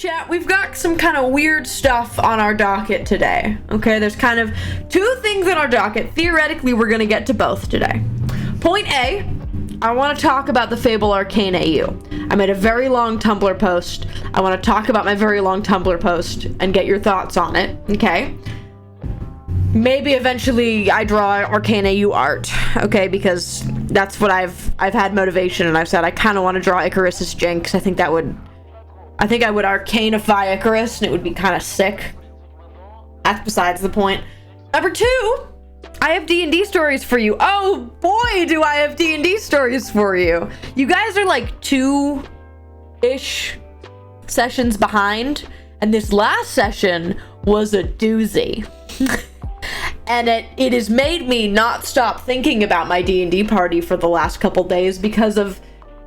Chat, we've got some kind of weird stuff on our docket today. Okay, there's kind of two things on our docket. Theoretically, we're gonna get to both today. Point A, I want to talk about the Fable Arcane AU. I made a very long Tumblr post. I want to talk about my very long Tumblr post and get your thoughts on it, okay? Maybe eventually I draw Arcane AU art, okay? Because that's what I've had motivation, and I've said I kind of want to draw Icarus's Jinx. I think I would arcaneify Icarus, and it would be kind of sick. That's besides the point. Number two, I have D&D stories for you. Oh boy, do I have D&D stories for you. You guys are like 2-ish sessions behind, and this last session was a doozy. And it has made me not stop thinking about my D&D party for the last couple days because of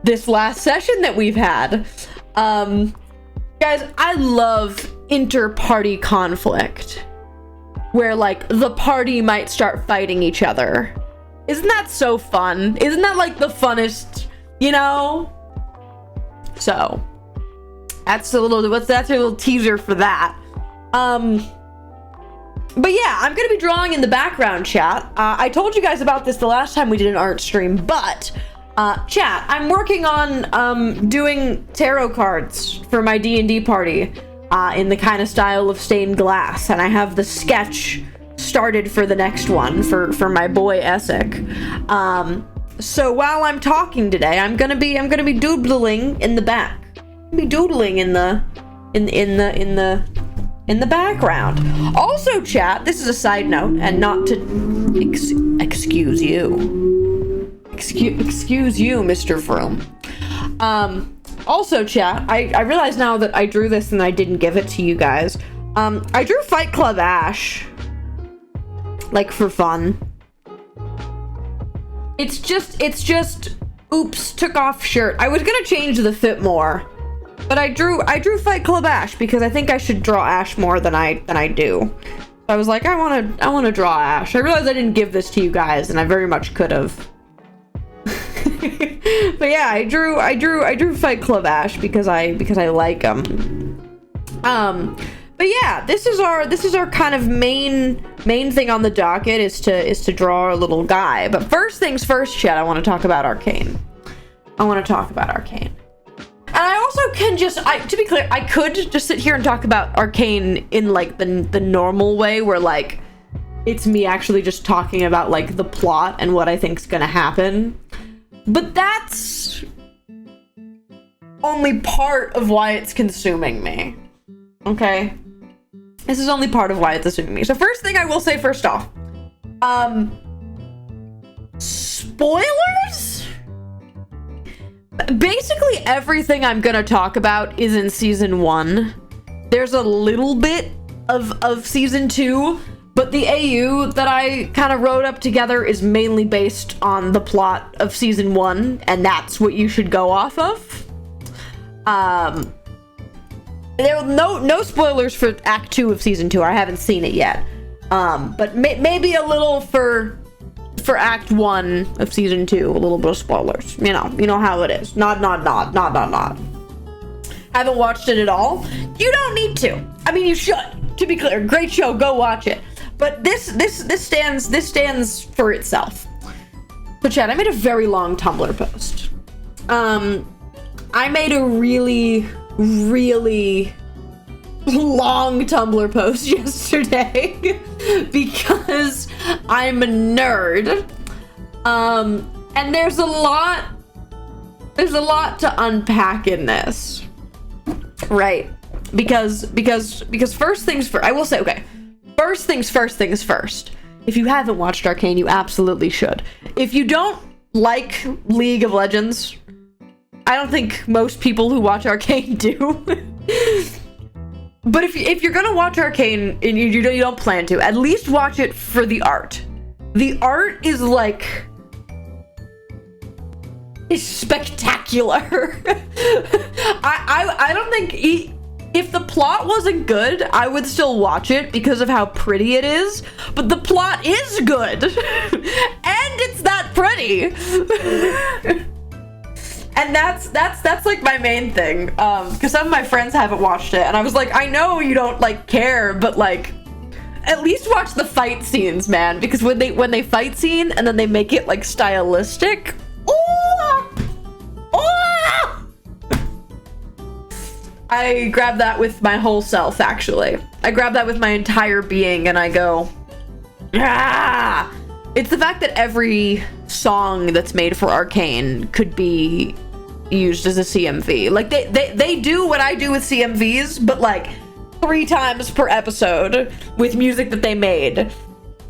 this last session that we've had. Guys, I love inter-party conflict, where like the party might start fighting each other. Isn't that so fun? Isn't that like the funnest, you know? So that's a little teaser for that. But yeah, I'm gonna be drawing in the background, chat. I told you guys about this the last time we did an art stream, but chat, I'm working on doing tarot cards for my D&D party in the kind of style of stained glass, and I have the sketch started for the next one for my boy Essek. So while I'm talking today, I'm gonna be doodling in the back. Doodling in the background. Also, chat, this is a side note, and not to excuse you. Excuse you, Mr. Vroom. Also, chat, I realize now that I drew this and I didn't give it to you guys. I drew Fight Club Ash, like for fun. It's just, oops, took off shirt. I was gonna change the fit more, but I drew Fight Club Ash because I think I should draw Ash more than I do. So I was like, I wanna draw Ash. I realized I didn't give this to you guys, and I very much could have. But yeah, I drew Fight Club Ash because I like him. But yeah, this is our kind of main thing on the docket is to draw our little guy. But first things first, chat, I want to talk about Arcane. And I also can to be clear, I could just sit here and talk about Arcane in like the normal way, where like it's me actually just talking about like the plot and what I think's gonna happen. But that's only part of why it's consuming me. Okay? This is only part of why it's consuming me. So first thing I will say first off, spoilers? Basically everything I'm gonna talk about is in season 1. There's a little bit of season 2, but the AU that I kind of wrote up together is mainly based on the plot of season 1, and that's what you should go off of. There are no spoilers for Act 2 of season 2. I haven't seen it yet. But maybe a little for Act 1 of season 2, a little bit of spoilers. You know how it is. Nod. Haven't watched it at all? You don't need to. I mean, you should. To be clear, great show. Go watch it. But this stands for itself. So chat, I made a very long Tumblr post. I made a really long Tumblr post yesterday because I'm a nerd. And there's a lot to unpack in this. Right. Because first things first, I will say, okay. First things first. If you haven't watched Arcane, you absolutely should. If you don't like League of Legends, I don't think most people who watch Arcane do. But if you're gonna watch Arcane and you don't plan to, at least watch it for the art. The art is like, is spectacular. I don't think if the plot wasn't good, I would still watch it because of how pretty it is, but the plot is good. And it's that pretty. And that's like my main thing, because some of my friends haven't watched it, and I was like, I know you don't like care, but like, at least watch the fight scenes, man, because when they fight scene and then they make it like stylistic, I grab that with my whole self. Actually, I grab that with my entire being, and I go, ah! It's the fact that every song that's made for Arcane could be used as a CMV. Like, they do what I do with CMVs, but like 3 times per episode with music that they made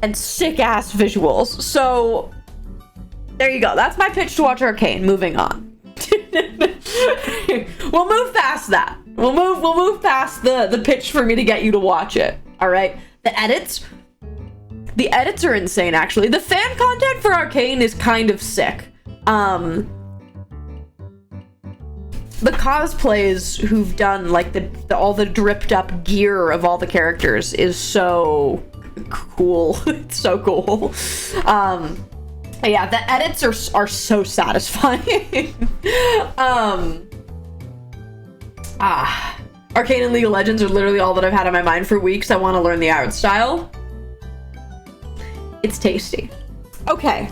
and sick ass visuals. So there you go. That's my pitch to watch Arcane. Moving on. We'll move past that. We'll move past the pitch for me to get you to watch it. All right. The edits are insane, actually. The fan content for Arcane is kind of sick. The cosplays who've done like all the dripped up gear of all the characters is so cool. It's so cool. Yeah, the edits are so satisfying. Arcane and League of Legends are literally all that I've had on my mind for weeks. I want to learn the art style. It's tasty. Okay.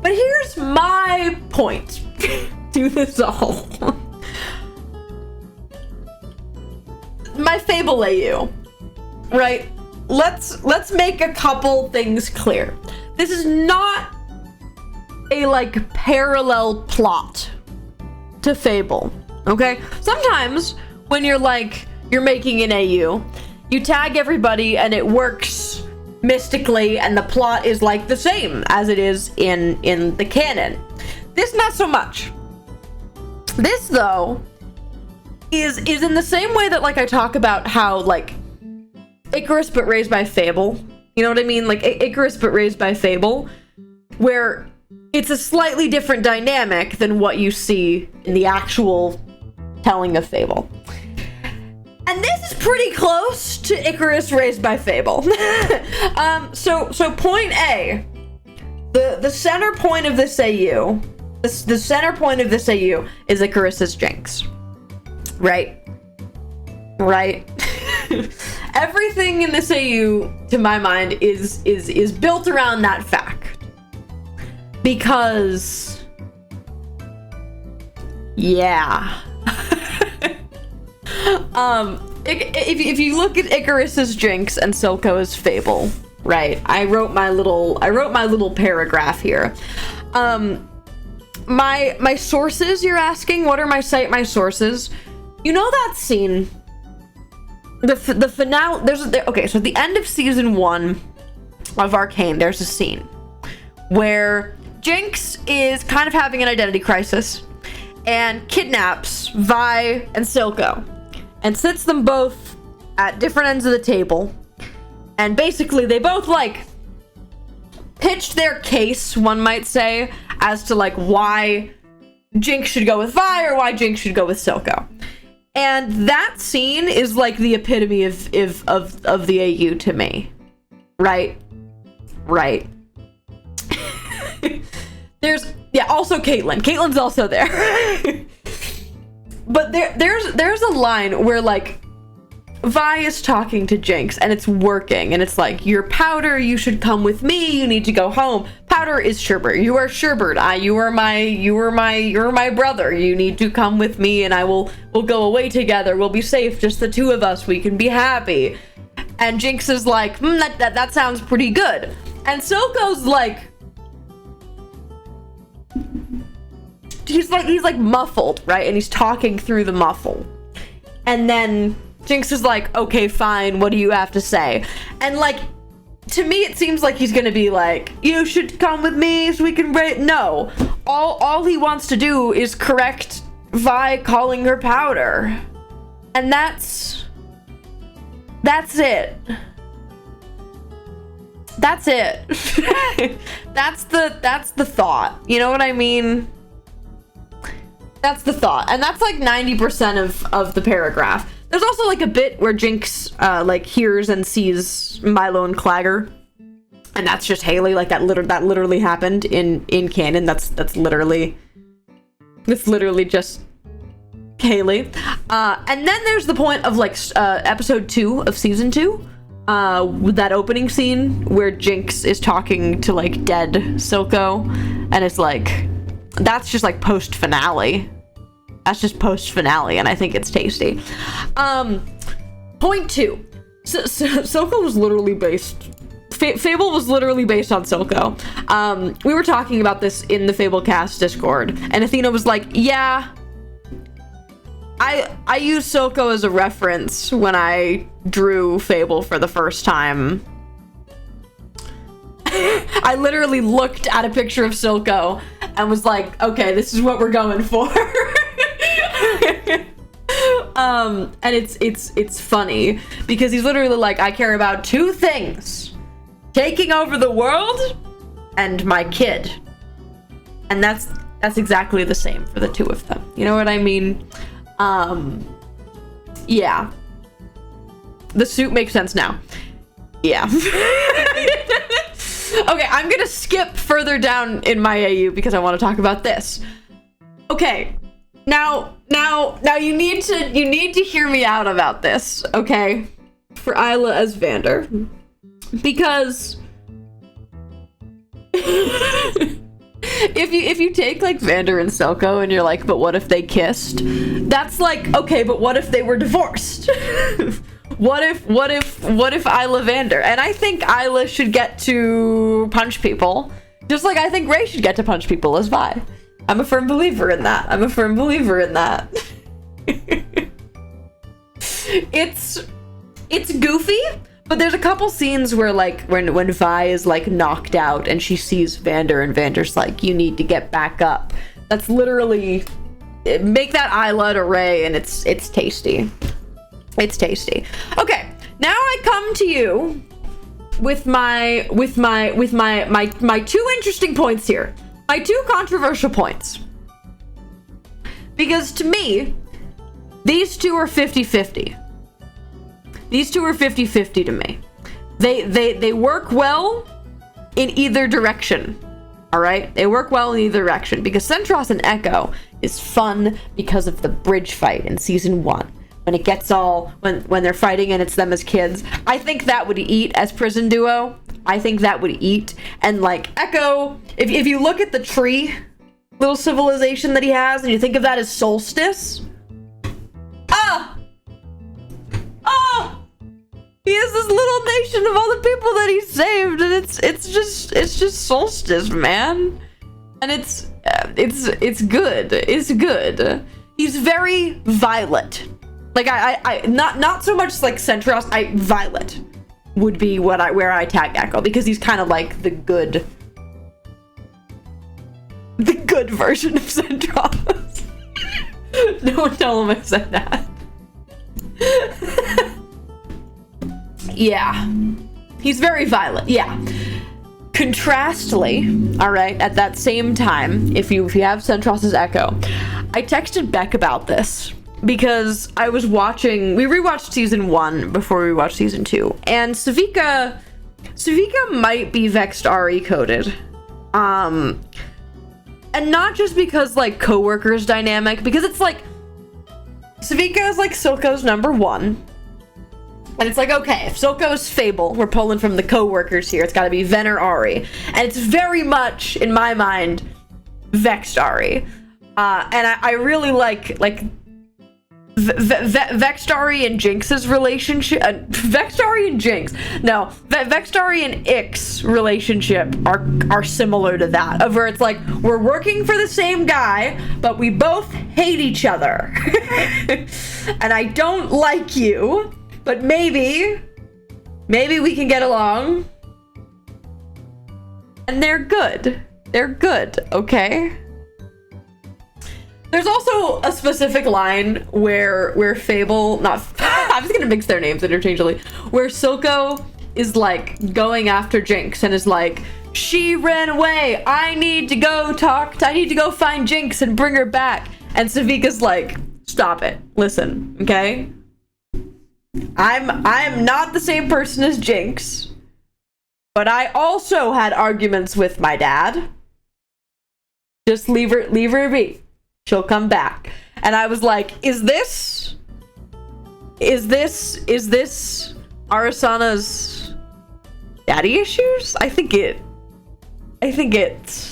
But here's my point to this all. My fable AU. Right? Let's make a couple things clear. This is not a like parallel plot to Fable. Okay? Sometimes when you're making an AU, you tag everybody and it works mystically and the plot is like the same as it is in the canon. This not so much. This though is in the same way that like I talk about how like Icarus but raised by Fable. You know what I mean? Like Icarus but raised by Fable, where it's a slightly different dynamic than what you see in the actual telling of Fable. And this is pretty close to Icarus raised by Fable. So point A, the center point of this AU, the center point of this AU is Icarus's Jinx. Right? Everything in this AU, to my mind, is built around that fact. Because yeah. If you look at Icarus's Jinx and Silco's Fable, right? I wrote my little paragraph here. My sources, you're asking? What are my sources? You know that scene? The finale. Okay, so at the end of season 1 of Arcane, there's a scene where Jinx is kind of having an identity crisis and kidnaps Vi and Silco and sits them both at different ends of the table, and basically they both like pitched their case, one might say, as to like why Jinx should go with Vi or why Jinx should go with Silco. And that scene is like the epitome of the AU to me. Right. Also Caitlyn. Caitlyn's also there. But there's a line where like Vi is talking to Jinx and it's working, and it's like, you're Powder, you should come with me, you need to go home. Powder is Sherbert. You are Sherbert. You're my brother. You need to come with me and we'll go away together. We'll be safe, just the two of us. We can be happy. And Jinx is like, that sounds pretty good. And Silco's like, he's like muffled, right? And he's talking through the muffle. And then Jinx is like, okay, fine, what do you have to say? And like, to me it seems like he's gonna be like, you should come with me so we can no. All he wants to do is correct Vi calling her Powder. And that's it. That's it. That's the thought. You know what I mean? That's the thought. And that's like 90% of the paragraph. There's also like a bit where Jinx like hears and sees Milo and Clagger. And that's just Haley. Like that literally happened in canon. That's literally It's literally just Kaylee. And then there's the point of like episode 2 of season 2, with that opening scene where Jinx is talking to like dead Silco, and it's like, that's just like post finale. That's just post finale, and I think it's tasty. Point 2. Silco was literally based. Fable was literally based on Silco. We were talking about this in the Fablecast Discord, and Athena was like, yeah, I used Silco as a reference when I drew Fable for the first time. I literally looked at a picture of Silco and was like, okay, this is what we're going for. And it's funny because he's literally like, I care about 2 things: taking over the world and my kid. And that's exactly the same for the 2 of them. You know what I mean? Yeah. The suit makes sense now. Yeah. Okay, I'm gonna skip further down in my AU because I want to talk about this. Okay. Now you need to hear me out about this, okay? For Isla as Vander. Because if you take like Vander and Silco and you're like, but what if they kissed? That's like, okay, but what if they were divorced? What if Isla Vander? And I think Isla should get to punch people, just like I think Ray should get to punch people as Vi. I'm a firm believer in that. It's goofy, but there's a couple scenes where like when Vi is like knocked out and she sees Vander and Vander's like, you need to get back up. That's literally, make that Isla to Ray, and it's tasty. It's tasty. Okay, now I come to you with my 2 interesting points here. My 2 controversial points. Because to me, these 2 are 50-50. These 2 are 50-50 to me. They work well in either direction. All right? They work well in either direction because Centros and Echo is fun because of the bridge fight in season 1. When it gets all, when they're fighting and it's them as kids. I think that would eat as prison duo. I think that would eat. And like Echo, if you look at the tree little civilization that he has and you think of that as Solstice. He has this little nation of all the people that he saved, and it's just Solstice, man. And it's good. It's good. He's very Violet. Like I not so much like Centros. Violet would be where I tag Echo, because he's kind of like the good version of Centros. No one tell him I said that. Yeah, he's very Violet. Yeah. Contrastly, all right, at that same time, if you have Centros' Echo, I texted Beck about this because I was watching, we rewatched season 1 before we watched season 2, and Savika might be Vexed RE coded. And not just because like co-workers dynamic, because it's like Savika is like Silco's number 1. And it's like, okay, if Silco's Fable, we're pulling from the co-workers here, it's gotta be Ven or Ari. And it's very much, in my mind, Vexed Ari. And I really like Vexed Ari and Jinx's relationship. Vexed Ari and Jinx. No, Vexed Ari and Ix relationship are similar to that. Of where it's like, we're working for the same guy, but we both hate each other. And I don't like you. But maybe we can get along. And they're good. They're good, okay? There's also a specific line where Fable, I'm just gonna mix their names interchangeably, where Silco is like going after Jinx and is like, she ran away. I need to go find Jinx and bring her back. And Savika's like, stop it. Listen, okay? I'm not the same person as Jinx, but I also had arguments with my dad. Just leave her be. She'll come back. And I was like, is this Arasana's daddy issues? I think it's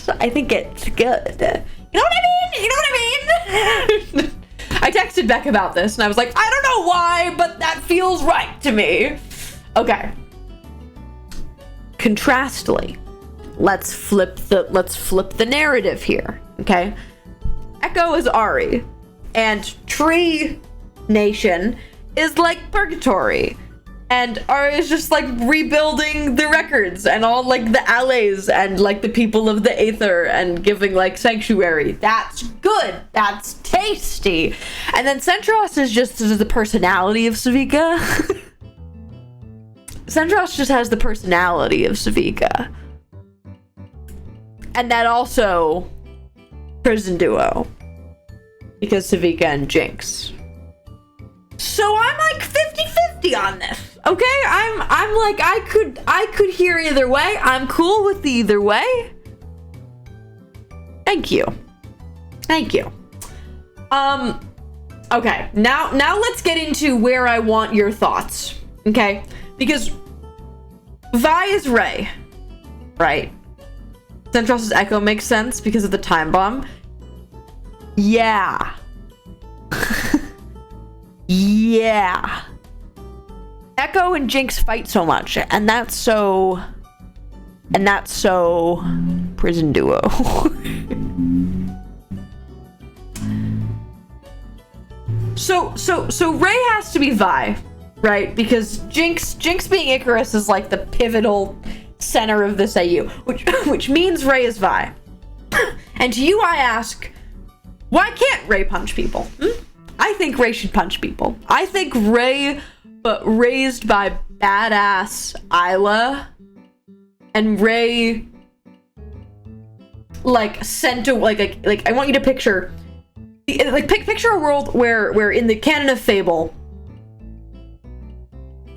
good. You know what I mean? You know what I mean? I texted Beck about this and I was like, I don't know why, but that feels right to me. Okay. Contrastly, let's flip the narrative here, okay? Echo is Ari, and Tree Nation is like purgatory, and Ari is just like rebuilding the records and all like the allays and like the people of the Aether and giving like sanctuary. That's good. That's tasty. And then Centros is just the personality of Savika. Centros just has the personality of Savika. And that also prison duo. Because Savika and Jinx. So I'm like 50-50 on this. Okay? I'm like I could hear either way. I'm cool with either way. Thank you. Thank you. Okay. Now let's get into where I want your thoughts. Okay? Because Vi is Ray, right? Centros' Echo makes sense because of the time bomb. Yeah. Yeah. Echo and Jinx fight so much, and that's so prison duo. So Ray has to be Vi. Right, because Jinx being Icarus is like the pivotal center of this AU, which means Ray is Vi. And to you I ask, why can't Ray punch people? I think Ray should punch people. I think Ray, but raised by badass Isla, and Ray like sent to like I want you to picture picture a world where in the canon of Fable,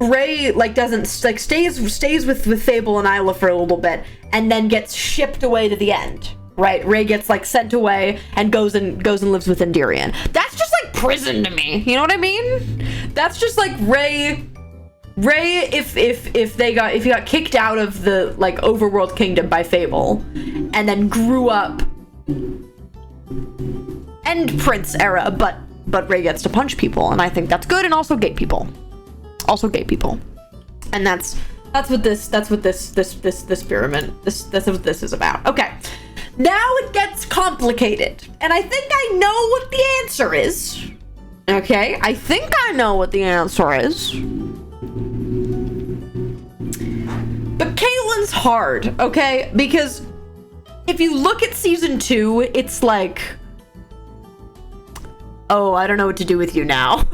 Ray like doesn't like stays with Fable and Isla for a little bit and then gets shipped away to the end, right? Ray gets like sent away and goes and lives with Endirion. That's just like prison to me. You know what I mean? That's just like Ray if he got kicked out of the like overworld kingdom by Fable and then grew up end Prince era, but Ray gets to punch people, and I think that's good, and also gay people. Also gay people. And that's what this experiment, that's what this is about. Okay. Now it gets complicated. And I think I know what the answer is. Okay? I think I know what the answer is. But Caitlyn's hard, okay? Because if you look at season 2, it's like, oh, I don't know what to do with you now.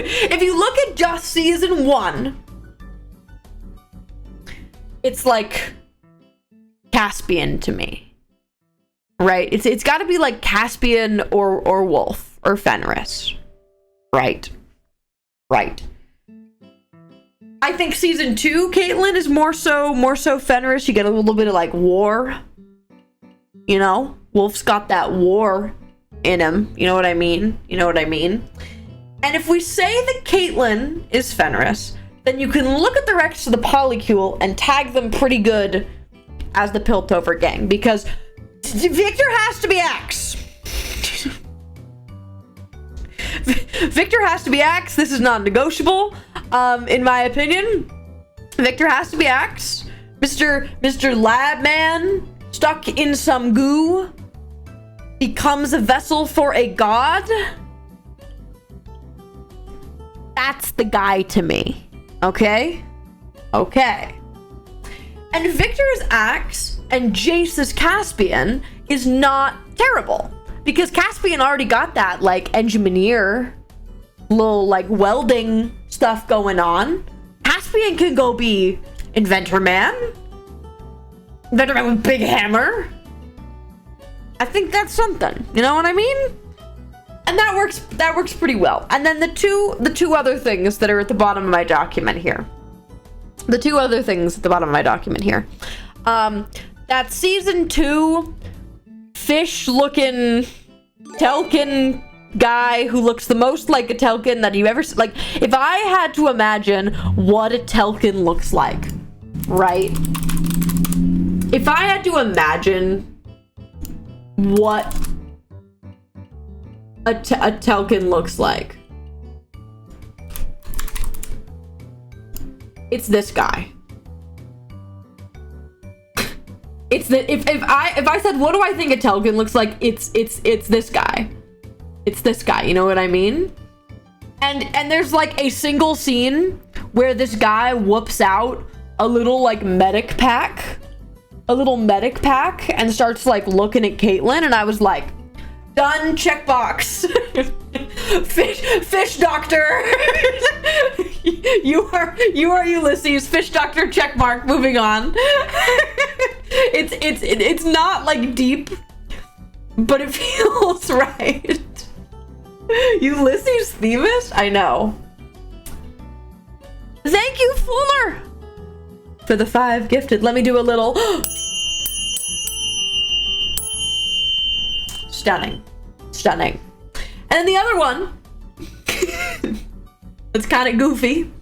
If you look at just season 1, it's like Caspian to me, right? It's got to be like Caspian or Wolf or Fenris, right? Right. I think season 2, Caitlyn is more so Fenris. You get a little bit of like war, you know. Wolf's got that war in him. You know what I mean? You know what I mean? And if we say that Caitlyn is Fenris, then you can look at the rest of the Polycule and tag them pretty good as the Piltover gang, because Victor has to be Axe. Victor has to be Axe. This is non-negotiable, in my opinion. Victor has to be Axe. Mr. Labman, stuck in some goo, becomes a vessel for a god. That's the guy to me. Okay? Okay. And Victor's Axe and Jace's Caspian is not terrible, because Caspian already got that like engineer little like welding stuff going on. Caspian can go be Inventor Man with big hammer. I think that's something. You know what I mean? And that works pretty well. And then the two other things that are at the bottom of my document here. The two other things at the bottom of my document here. That season 2 fish looking Telkin guy who looks the most like a Telkin that you ever like. If I had to imagine what a Telkin looks like, right? If I had to imagine what a Telkin looks like, it's this guy. It's the if I said what do I think a Telkin looks like, it's this guy. It's this guy, you know what I mean? And there's like a single scene where this guy whoops out a little like medic pack, and starts like looking at Caitlyn, and I was like, done, checkbox. fish doctor. you are Ulysses, fish doctor, checkmark, moving on. It's not like deep, but it feels right. Ulysses Themis? I know. Thank you, Fuller, for the 5 gifted. Let me do a little stunning. And then the other one that's kind of goofy,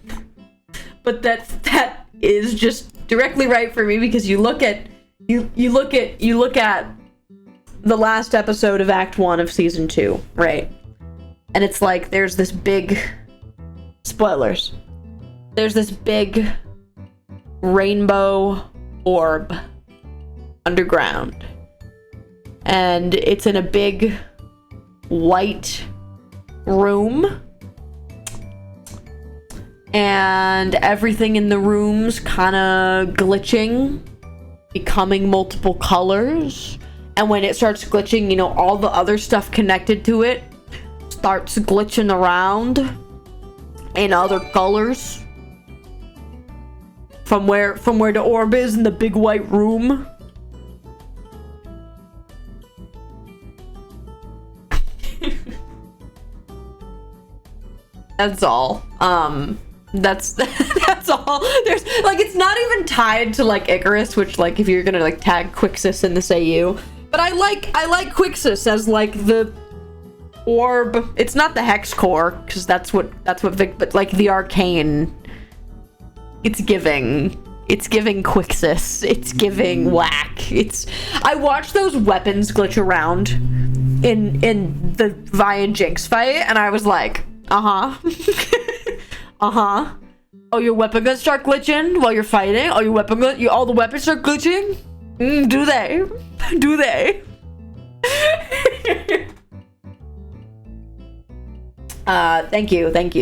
but that is just directly right for me, because you look at the last episode of Act 1 of Season 2, right? And it's like there's this big spoilers. There's this big rainbow orb underground. And it's in a big white room. And everything in the room's kind of glitching, becoming multiple colors. And when it starts glitching, you know, all the other stuff connected to it starts glitching around in other colors from where the orb is in the big white room. That's all. That's all. There's like, it's not even tied to like Icarus, which like if you're gonna like tag Quixis in this AU, but I like Quixis as like the orb. It's not the hex core, because that's what Vic, but like the arcane. It's giving Quixis. It's giving whack. I watched those weapons glitch around in the Vi and Jinx fight, and I was like, oh, your weapon gonna start glitching while you're fighting? Oh, all the weapons start glitching? Do they? Thank you. Thank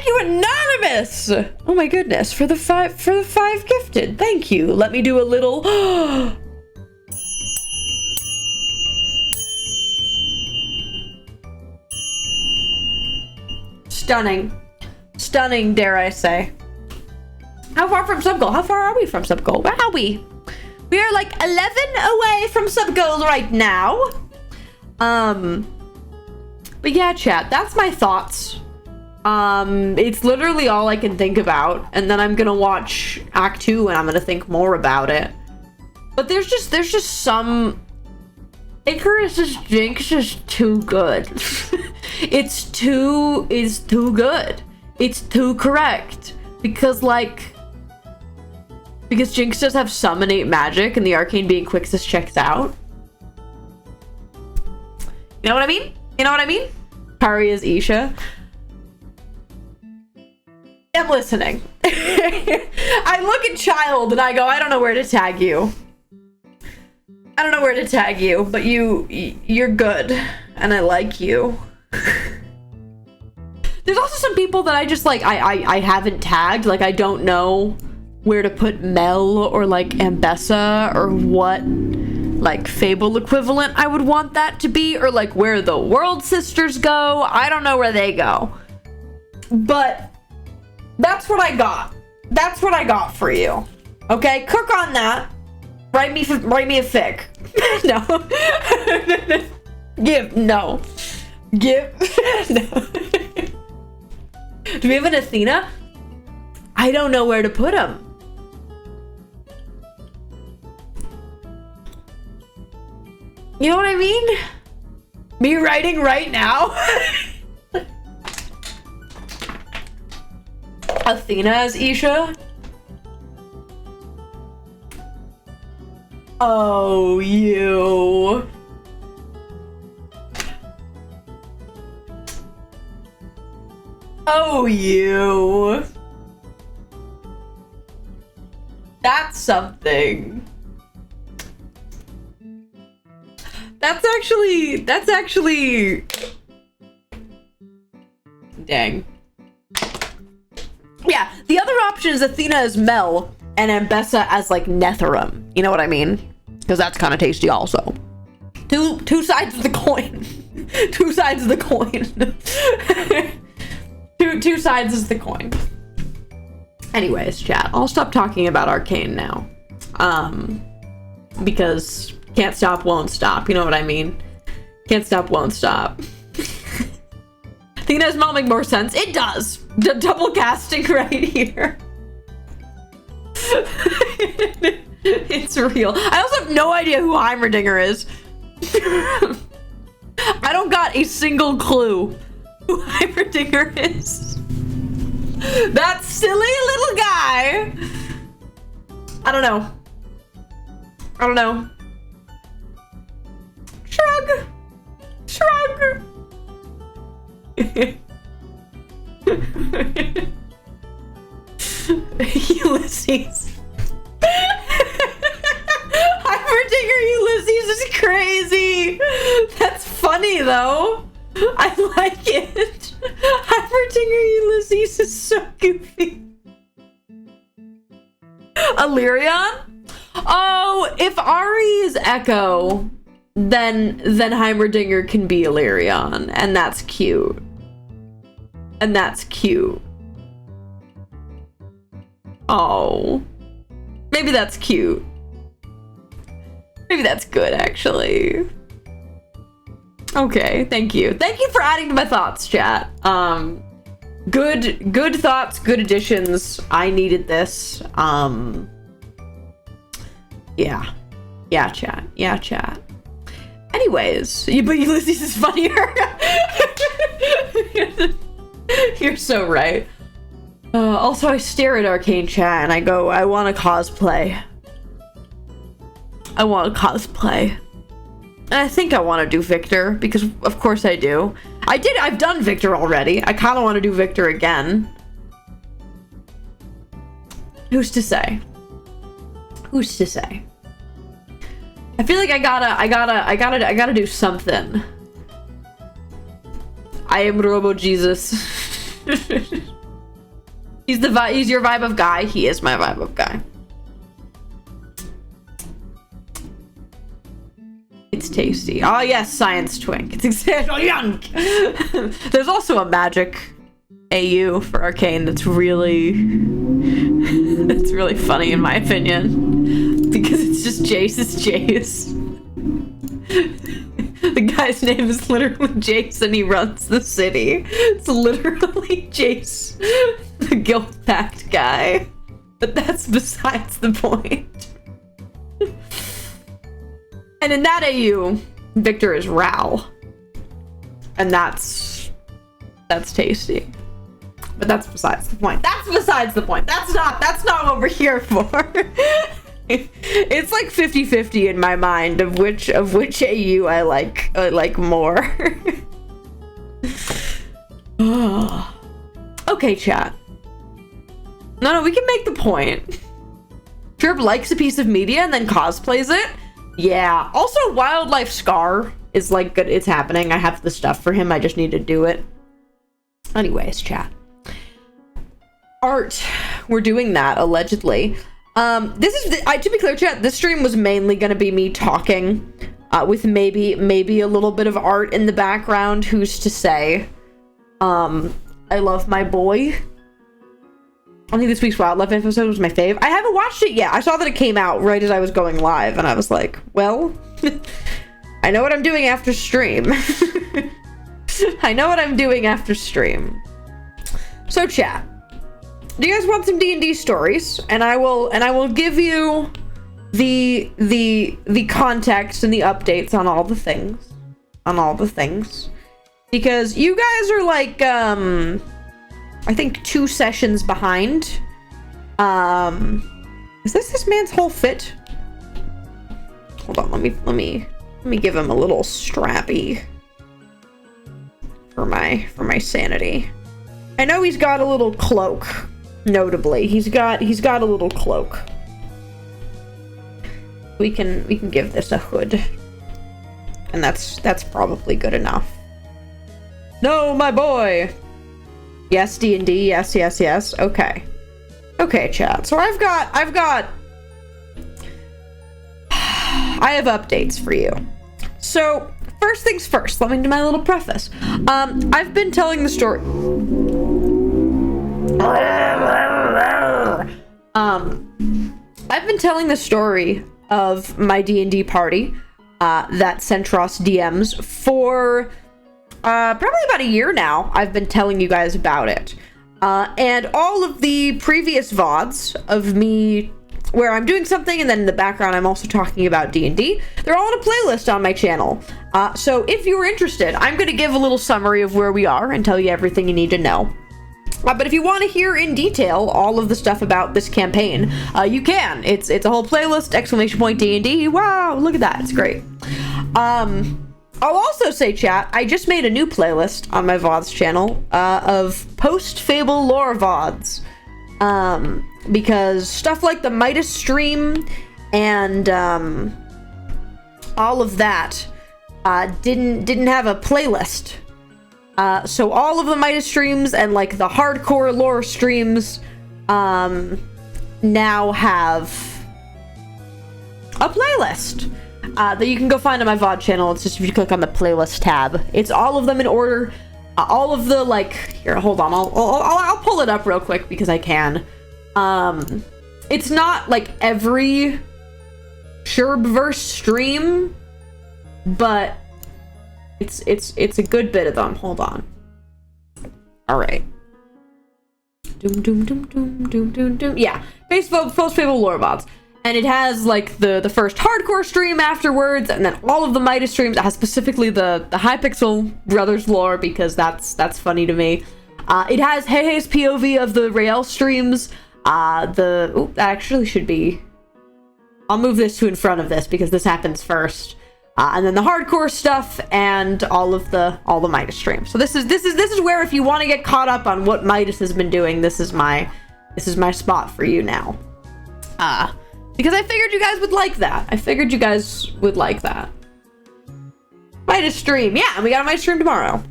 you, Anonymous! Oh my goodness, for the 5 gifted. Thank you. Let me do a little Stunning, dare I say. How far from sub goal? How far are we from sub goal? Where are we? We are like 11 away from sub goal right now. But yeah, chat, that's my thoughts. It's literally all I can think about, and then I'm gonna watch Act 2 and I'm gonna think more about it. But there's just some Icarus's Jinx is too good. It's too good. It's too correct. Because Jinx does have some innate magic, and the arcane being Quixis checks out. You know what I mean? Kari is Isha. I'm listening. I look at Child and I go, I don't know where to tag you. But you're good. And I like you. There's also some people that I just like, I haven't tagged. Like, I don't know where to put Mel or like Ambessa or what like fable equivalent I would want that to be, or like where the world sisters go. I don't know where they go, but that's what I got. That's what I got for you. Okay, cook on that. Write me a fic. No. Give. No. Do we have an Athena? I don't know where to put him. You know what I mean? Me writing right now? Athena as Isha? Oh, you. Oh, you. That's something. That's actually... Dang. Yeah, the other option is Athena as Mel and Ambessa as like Netherim. You know what I mean? Because that's kind of tasty also. Two sides of the coin. Two sides of the coin. two sides is the coin. Anyways, chat, I'll stop talking about Arcane now. Because can't stop, won't stop. You know what I mean? Can't stop, won't stop. Athena's Mel make more sense. It does. Double casting right here. It's real. I also have no idea who Heimerdinger is. I don't got a single clue who Heimerdinger is. That silly little guy. I don't know. I don't know. Shrug. Shrug. Ulysses. Heimerdinger Ulysses is crazy. That's funny though. I like it. Heimerdinger Ulysses is so goofy. Illyrion? Oh, if Ari is Echo, then Heimerdinger can be Illyrion, and that's cute. And that's cute. Oh. Maybe that's cute. Maybe that's good, actually. Okay, thank you. Thank you for adding to my thoughts, chat. Good thoughts, good additions. I needed this. Yeah. Yeah, chat. Yeah, chat. Anyways, but Ulysses is funnier. You're so right. Also, I stare at Arcane chat and I go, I want to cosplay. I want to cosplay. And I think I want to do Victor, because of course I do. I've done Victor already. I kind of want to do Victor again. Who's to say? Who's to say? I feel like I gotta do something. I am Robo Jesus. He's your vibe of guy. He is my vibe of guy. It's tasty. Oh yes, science twink. It's exactly young. There's also a magic AU for Arcane that's really funny in my opinion, because it's just Jace is Jace. The guy's name is literally Jace and he runs the city. It's literally Jace, the guild-packed guy. But that's besides the point. And in that AU, Victor is Ral. And that's tasty. But that's besides the point. That's besides the point. That's not what we're here for. It's like 50-50 in my mind of which AU I like more. Okay, chat. No, we can make the point. Trip likes a piece of media and then cosplays it. Yeah. Also, Wildlife Scar is like good. It's happening. I have the stuff for him. I just need to do it. Anyways, chat. Art. We're doing that allegedly. This is to be clear, chat. This stream was mainly going to be me talking, with maybe a little bit of art in the background. Who's to say? I love my boy. I think this week's Wildlife episode was my fave. I haven't watched it yet. I saw that it came out right as I was going live, and I was like, well, I know what I'm doing after stream. I know what I'm doing after stream. So, chat, do you guys want some D&D stories? And I will give you the context and the updates on all the things. Because you guys are like, I think 2 sessions behind. Is this man's whole fit? Hold on, let me give him a little strappy for my sanity. I know he's got a little cloak, notably. He's got a little cloak. We can give this a hood. And that's probably good enough. No, my boy. Yes, D&D. Yes. Okay. Okay, chat. So I have updates for you. So, first things first, let me do my little preface. I've been telling the story. I've been telling the story of my D&D party that Centros DMs for probably about a year now. I've been telling you guys about it. And all of the previous VODs of me where I'm doing something and then in the background I'm also talking about D&D, they're all in a playlist on my channel. So if you're interested, I'm going to give a little summary of where we are and tell you everything you need to know. But if you want to hear in detail all of the stuff about this campaign, you can. It's a whole playlist, ! D&D. Wow, look at that. It's great. I'll also say, chat, I just made a new playlist on my VODs channel of post-Fable lore VODs. Because stuff like the Midas stream and all of that didn't have a playlist. So all of the Midas streams and like the hardcore lore streams now have a playlist that you can go find on my VOD channel. It's just if you click on the playlist tab. It's all of them in order. All of the like here, hold on. I'll pull it up real quick because I can. It's not like every Sherbverse stream, but it's a good bit of them. Hold on. All right. Doom. Yeah, post Fable lore VODs. And it has like the first hardcore stream afterwards, and then all of the Midas streams. It has specifically the Hypixel Brothers lore because that's funny to me. It has Hei's POV of the Rael streams. That actually should be. I'll move this to in front of this because this happens first. And then the hardcore stuff and all the Midas streams. So this is where if you want to get caught up on what Midas has been doing, this is my spot for you now. Because I figured you guys would like that. Midas stream, yeah, and we got a Midas stream tomorrow.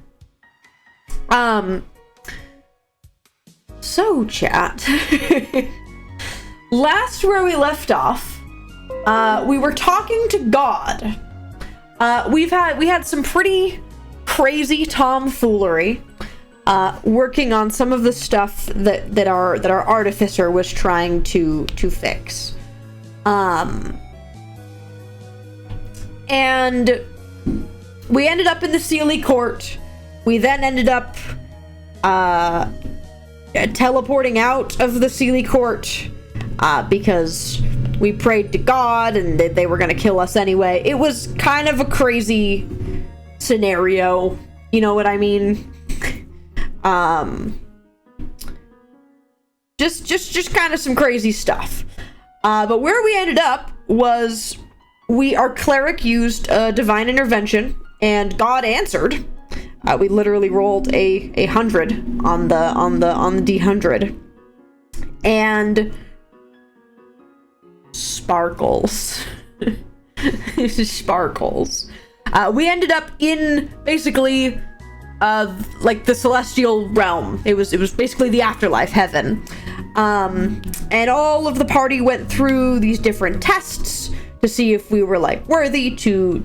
So chat. Last where we left off, we were talking to God. We had some pretty crazy tomfoolery working on some of the stuff that our artificer was trying to fix. And we ended up in the Sealy Court. We then ended up teleporting out of the Sealy Court because we prayed to God and they were gonna kill us anyway. It was kind of a crazy scenario, you know what I mean? Just kind of some crazy stuff. But where we ended up was our cleric used a divine intervention and God answered. We literally rolled a 100 on the D100 and sparkles. Sparkles. We ended up in basically like the celestial realm. It was basically the afterlife, heaven. And all of the party went through these different tests to see if we were like worthy to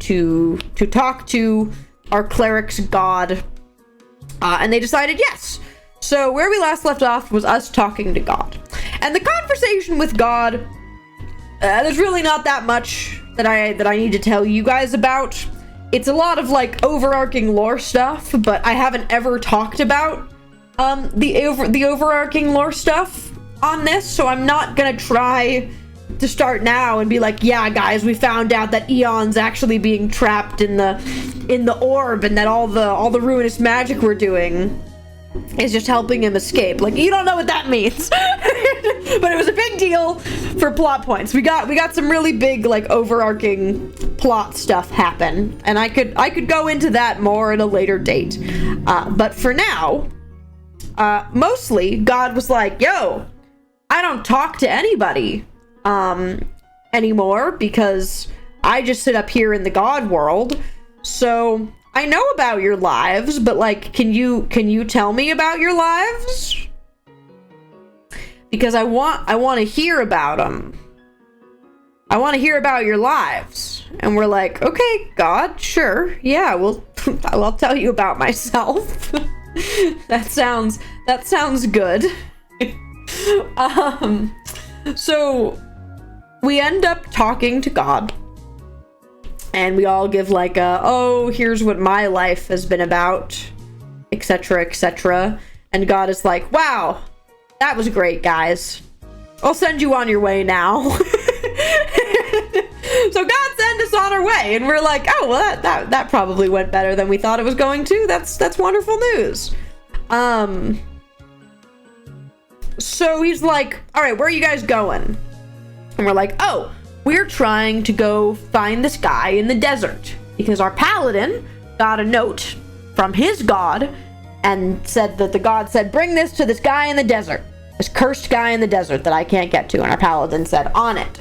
talk to our cleric's god. And they decided yes. So where we last left off was us talking to God. And the conversation with God, there's really not that much that I need to tell you guys about. It's a lot of like overarching lore stuff, but I haven't ever talked about the overarching lore stuff on this, so I'm not gonna try to start now and be like, yeah, guys, we found out that Eon's actually being trapped in the orb, and that all the ruinous magic we're doing is just helping him escape. Like, you don't know what that means. But it was a big deal for plot points. We got some really big, like, overarching plot stuff happen, and I could go into that more at a later date. But for now, mostly God was like, yo, I don't talk to anybody anymore, because I just sit up here in the God world. So I know about your lives, but like, can you tell me about your lives? Because I want to hear about them. I want to hear about your lives. And we're like, okay, God, sure. Yeah, well, I'll tell you about myself. That sounds good. So we end up talking to God, and we all give like oh, here's what my life has been about, etc., etc. And God is like, wow, that was great, guys. I'll send you on your way now. So God sent us on our way, and we're like, oh, well, that probably went better than we thought it was going to. That's wonderful news. So he's like, all right, where are you guys going? And we're like, oh, we're trying to go find this guy in the desert, because our paladin got a note from his god and said that the god said, bring this to this guy in the desert, this cursed guy in the desert that I can't get to. And our paladin said, on it.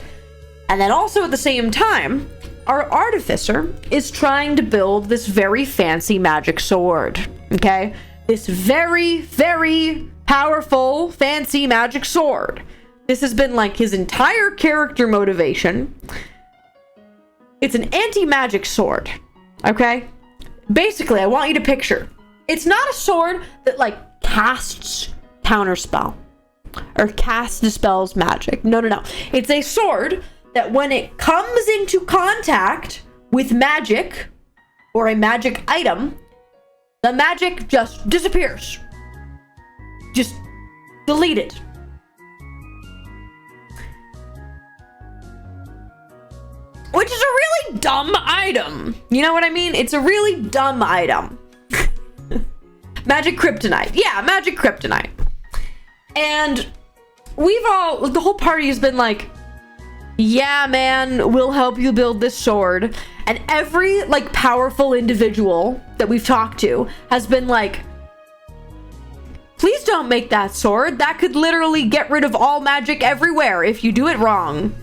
And then also at the same time, our artificer is trying to build this very fancy magic sword. Okay? This very, very powerful, fancy magic sword. This has been like his entire character motivation. It's an anti-magic sword. Okay? Basically, I want you to picture. It's not a sword that like casts counterspell or casts dispels magic. No. It's a sword that when it comes into contact with magic or a magic item, the magic just disappears. Just delete it. Which is a really dumb item. You know what I mean? It's a really dumb item. Magic kryptonite. Yeah, magic kryptonite. And the whole party has been like, yeah, man, we'll help you build this sword. And every, like, powerful individual that we've talked to has been like, please don't make that sword. That could literally get rid of all magic everywhere if you do it wrong.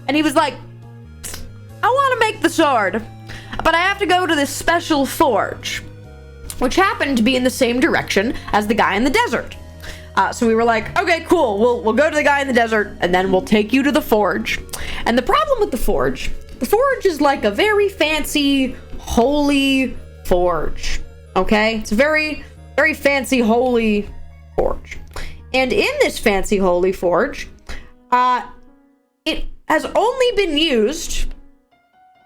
And he was like, I want to make the sword, but I have to go to this special forge, which happened to be in the same direction as the guy in the desert. So we were like, okay, cool. We'll go to the guy in the desert, and then we'll take you to the forge. And the problem with the forge is like a very fancy, holy forge. Okay? It's a very, very fancy, holy forge. And in this fancy, holy forge, it has only been used,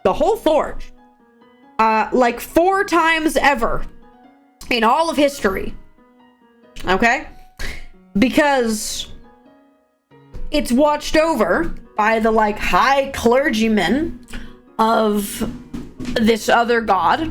the whole forge, like 4 times ever in all of history. Okay? Because it's watched over by the, like, high clergyman of this other god,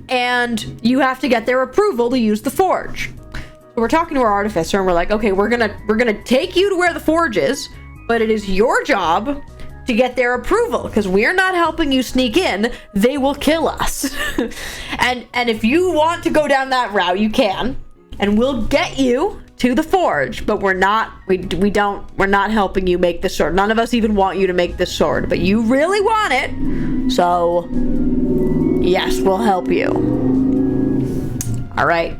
and you have to get their approval to use the forge. So we're talking to our artificer, and we're like, okay, we're gonna take you to where the forge is, but it is your job to get their approval, because we're not helping you sneak in. They will kill us. and if you want to go down that route, you can, and we'll get you to the forge, but we're not helping you make this sword. None of us even want you to make this sword, but you really want it, so yes, we'll help you. All right.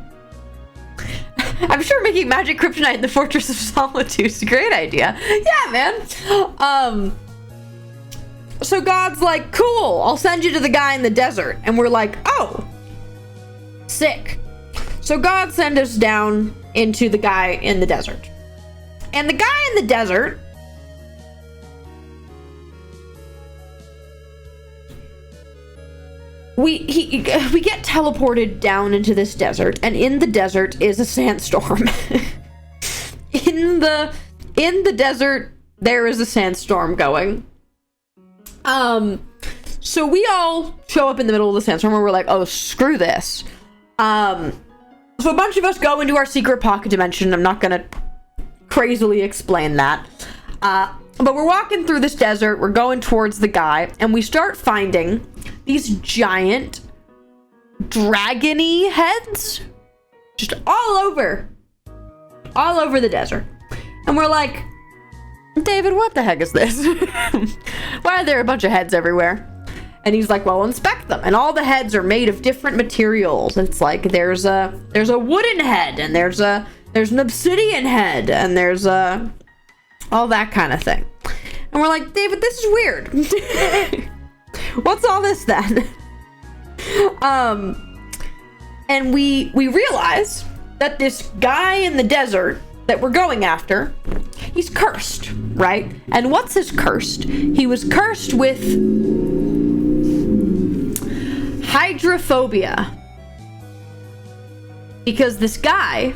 I'm sure making magic kryptonite in the Fortress of Solitude is a great idea. Yeah, man. So God's like, cool, I'll send you to the guy in the desert. And we're like, oh, sick. So God sent us down into the guy in the desert. And the guy in the desert, we get teleported down into this desert, and in the desert is a sandstorm. In the desert there is a sandstorm going. So we all show up in the middle of the sandstorm and we're like, oh, screw this. So a bunch of us go into our secret pocket dimension. I'm not gonna crazily explain that. But we're walking through this desert, we're going towards the guy, and we start finding these giant dragon-y heads just all over the desert. And we're like, David, what the heck is this? Why are there a bunch of heads everywhere? And he's like, well, inspect them. And all the heads are made of different materials. It's like there's a wooden head, and there's an obsidian head, and there's all that kind of thing. And we're like, David, this is weird. What's all this then? And we realize that this guy in the desert that we're going after, he's cursed, right? And what's his cursed? He was cursed with hydrophobia. Because this guy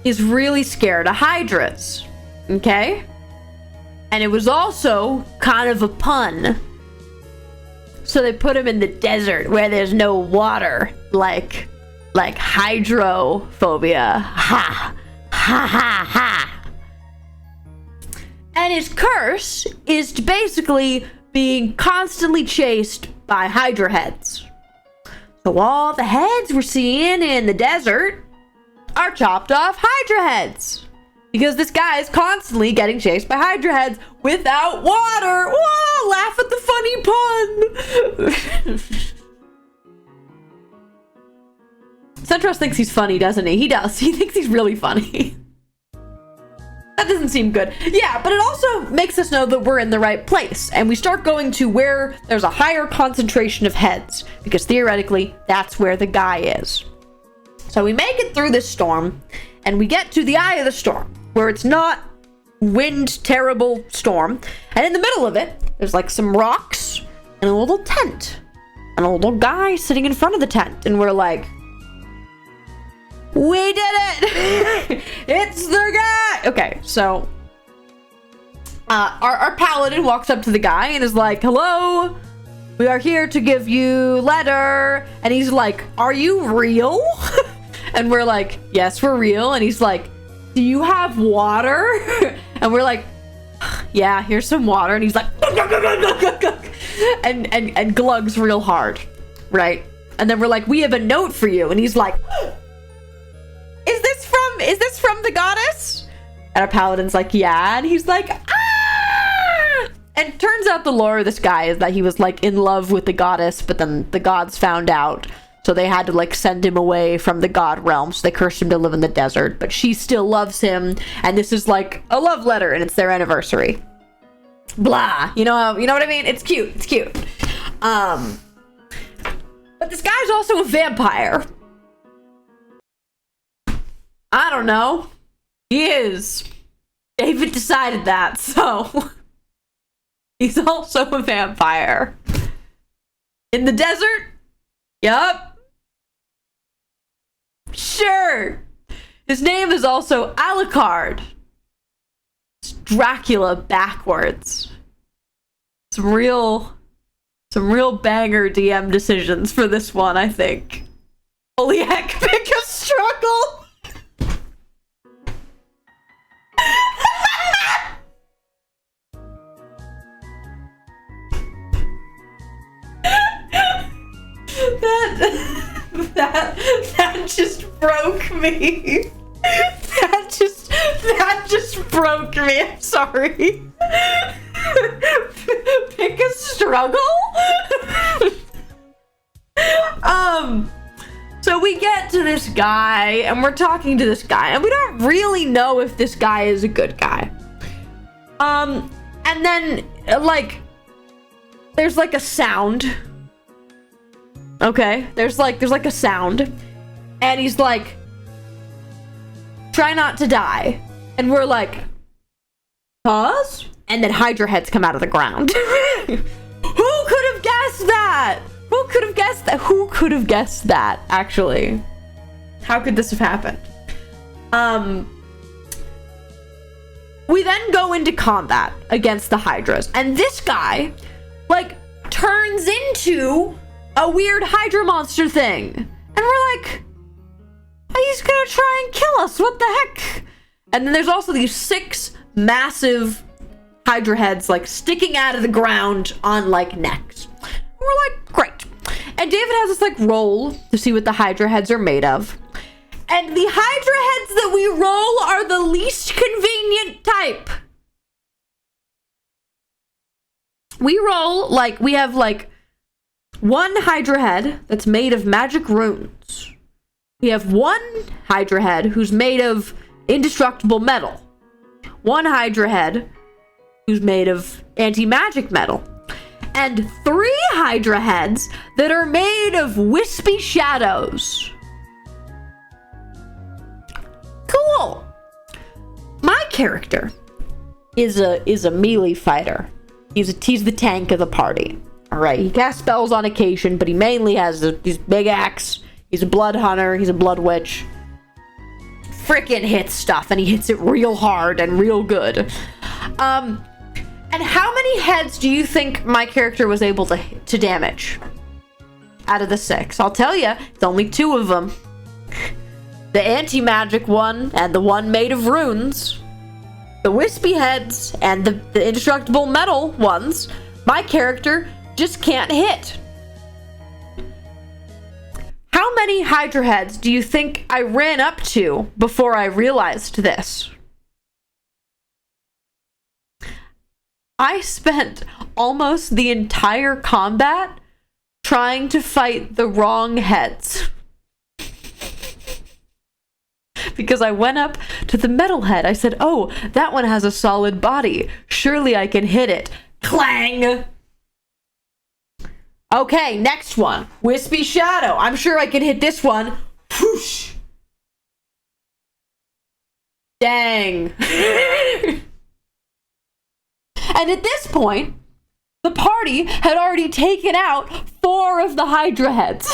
is really scared of hydras, okay? And it was also kind of a pun. So they put him in the desert where there's no water, like hydrophobia. Ha! Ha ha ha! And his curse is basically being constantly chased by hydra heads. So all the heads we're seeing in the desert are chopped off hydra heads. Because this guy is constantly getting chased by hydra heads without water. Whoa, laugh at the funny pun. Centros thinks he's funny, doesn't he? He does. He thinks he's really funny. That doesn't seem good. Yeah, but it also makes us know that we're in the right place. And we start going to where there's a higher concentration of heads. Because theoretically, that's where the guy is. So we make it through this storm. And we get to the eye of the storm, where it's not wind terrible storm. And in the middle of it, there's like some rocks and a little tent. And a little guy sitting in front of the tent. And we're like, we did it! It's the guy! Okay, so our paladin walks up to the guy and is like, hello, we are here to give you letter. And he's like, are you real? And we're like, yes, we're real. And he's like, do you have water? And we're like, yeah, here's some water. And he's like, and glugs real hard, right? And then we're like, we have a note for you. And he's like, is this from the goddess? And our paladin's like, yeah. And he's like, ah! And turns out the lore of this guy is that he was like in love with the goddess, but then the gods found out. So they had to like send him away from the god realm. So they cursed him to live in the desert, but she still loves him. And this is like a love letter, and it's their anniversary. Blah. You know what I mean? It's cute. It's cute. But this guy's also a vampire. I don't know. He is. David decided that, so he's also a vampire. In the desert? Yup. Sure. His name is also Alucard. It's Dracula backwards. Some real banger DM decisions for this one, I think. Holy heck, pick a struggle. That just broke me. That just broke me. I'm sorry. Pick a struggle? So we get to this guy and we're talking to this guy and we don't really know if this guy is a good guy. And then like there's like a sound. Okay, there's like a sound, and he's like, try not to die. And we're like, pause? And then hydra heads come out of the ground. Who could have guessed that? Who could have guessed that? Who could have guessed that, actually? How could this have happened? we then go into combat against the Hydras, and this guy, like, turns into a weird Hydra monster thing. And we're like, he's gonna try and kill us, what the heck? And then there's also these 6 massive Hydra heads, like, sticking out of the ground on, like, necks. And we're like, great. And David has this, like, roll to see what the Hydra heads are made of. And the Hydra heads that we roll are the least convenient type. We roll, like, we have, like, 1 Hydra head that's made of magic runes. We have 1 Hydra head who's made of indestructible metal. 1 Hydra head who's made of anti-magic metal. And 3 Hydra heads that are made of wispy shadows. Cool. My character is a melee fighter. He's the tank of the party. All right, he casts spells on occasion, but he mainly has these big axe. He's a blood hunter. He's a blood witch. Frickin' hits stuff, and he hits it real hard and real good. And how many heads do you think my character was able to damage out of the 6? I'll tell you, it's only 2 of them. The anti-magic one and the one made of runes. The wispy heads and the indestructible metal ones, my character just can't hit. How many Hydra heads do you think I ran up to before I realized this? I spent almost the entire combat trying to fight the wrong heads. Because I went up to the metal head. I said, oh, that one has a solid body. Surely I can hit it. Clang! Okay, next one. Wispy Shadow. I'm sure I can hit this one. Whoosh! Dang. And at this point, the party had already taken out 4 of the Hydra heads.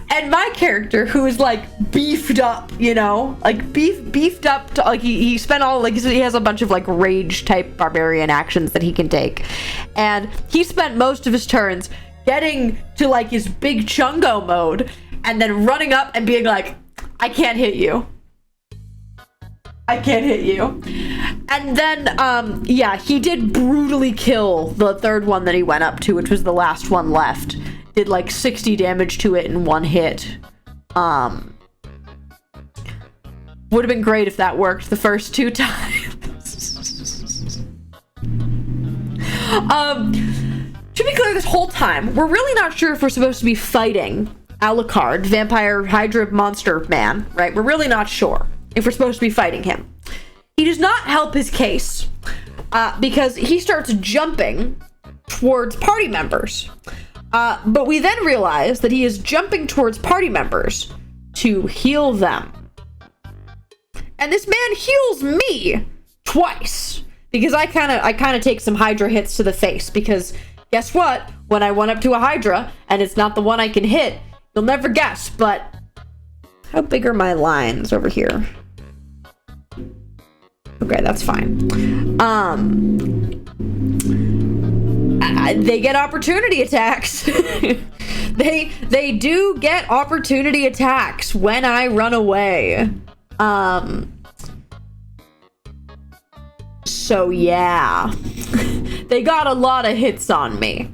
And my character, who is like beefed up, you know, like beefed up to, like, he spent all, like, he has a bunch of like rage type barbarian actions that he can take, and he spent most of his turns getting to like his big chungo mode and then running up and being like, I can't hit you. I can't hit you. And then, yeah, he did brutally kill the 3rd one that he went up to, which was the last one left. Did like 60 damage to it in 1 hit. Would have been great if that worked the first 2 times. To be clear, this whole time, we're really not sure if we're supposed to be fighting Alucard, Vampire Hydra Monster Man, right? We're really not sure if we're supposed to be fighting him. He does not help his case, because he starts jumping towards party members. But we then realize that he is jumping towards party members to heal them. And this man heals me twice, because I kind of take some Hydra hits to the face, because guess what? When I went up to a Hydra and it's not the one I can hit, you'll never guess, but how big are my lines over here? Okay, that's fine. They get opportunity attacks. they do get opportunity attacks when I run away. So yeah. They got a lot of hits on me.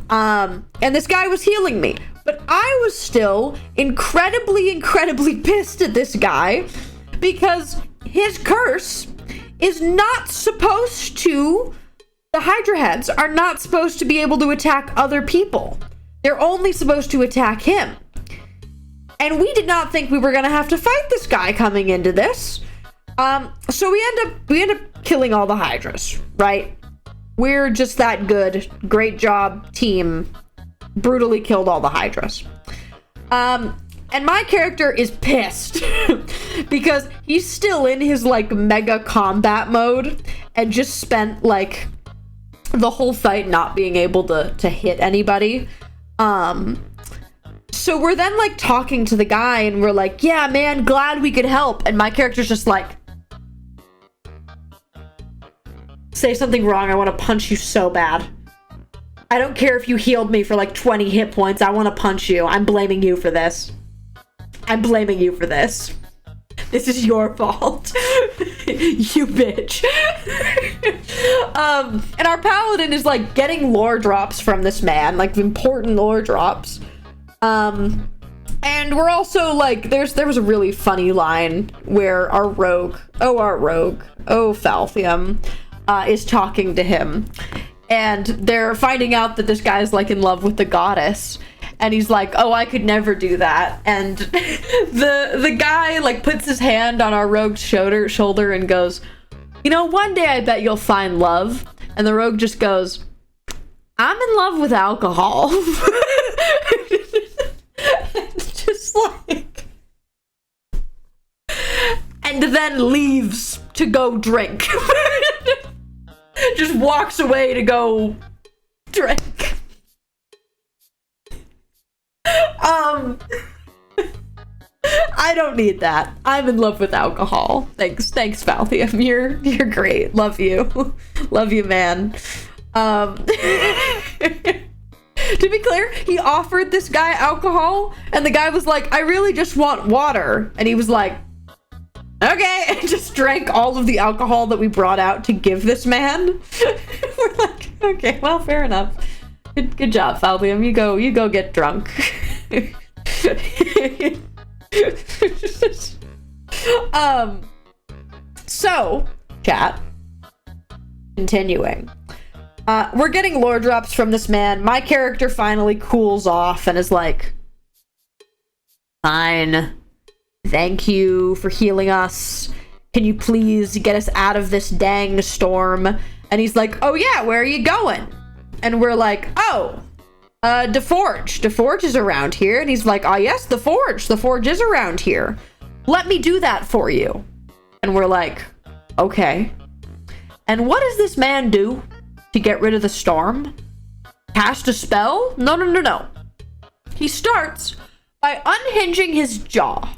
And this guy was healing me. But I was still incredibly pissed at this guy, because his curse is not supposed to... The Hydra heads are not supposed to be able to attack other people. They're only supposed to attack him. And we did not think we were going to have to fight this guy coming into this. So we end up killing all the Hydras, right? We're just that good. Great job, team. Brutally killed all the Hydras. And my character is pissed because he's still in his like mega combat mode and just spent like the whole fight not being able to hit anybody. So we're then like talking to the guy and we're like, yeah, man, glad we could help. And my character's just like, say something wrong, I want to punch you so bad. I don't care if you healed me for like 20 hit points. I want to punch you. I'm blaming you for this. I'm blaming you for this. This is your fault. You bitch. And our paladin is like getting lore drops from this man, like important lore drops. And we're also like, there was a really funny line where our rogue, Falthium, is talking to him. And they're finding out that this guy's like in love with the goddess. And he's like, oh, I could never do that. And the guy like puts his hand on our rogue's shoulder and goes, you know, one day I bet you'll find love. And the rogue just goes, I'm in love with alcohol. It's just like, and then leaves to go drink. Just walks away to go drink. I don't need that. I'm in love with alcohol. Thanks, Falthium. You're great. Love you. Love you, man. To be clear, he offered this guy alcohol, and the guy was like, I really just want water. And he was like, okay, and just drank all of the alcohol that we brought out to give this man. We're like, okay, well, fair enough. Good job, Falthium. You go get drunk. So, chat. Continuing. We're getting lore drops from this man. My character finally cools off and is like, fine. Thank you for healing us. Can you please get us out of this dang storm? And he's like, oh yeah, where are you going? And we're like, oh, DeForge. DeForge is around here. And he's like, oh yes, the Forge. The Forge is around here. Let me do that for you. And we're like, okay. And what does this man do to get rid of the storm? Cast a spell? No. He starts by unhinging his jaw.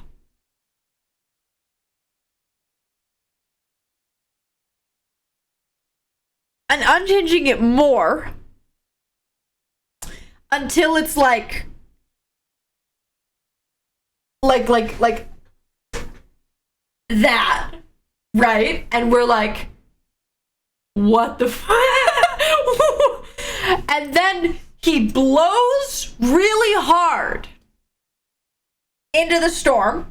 And unhinging it more until it's like that, right? And we're like, what the and then he blows really hard into the storm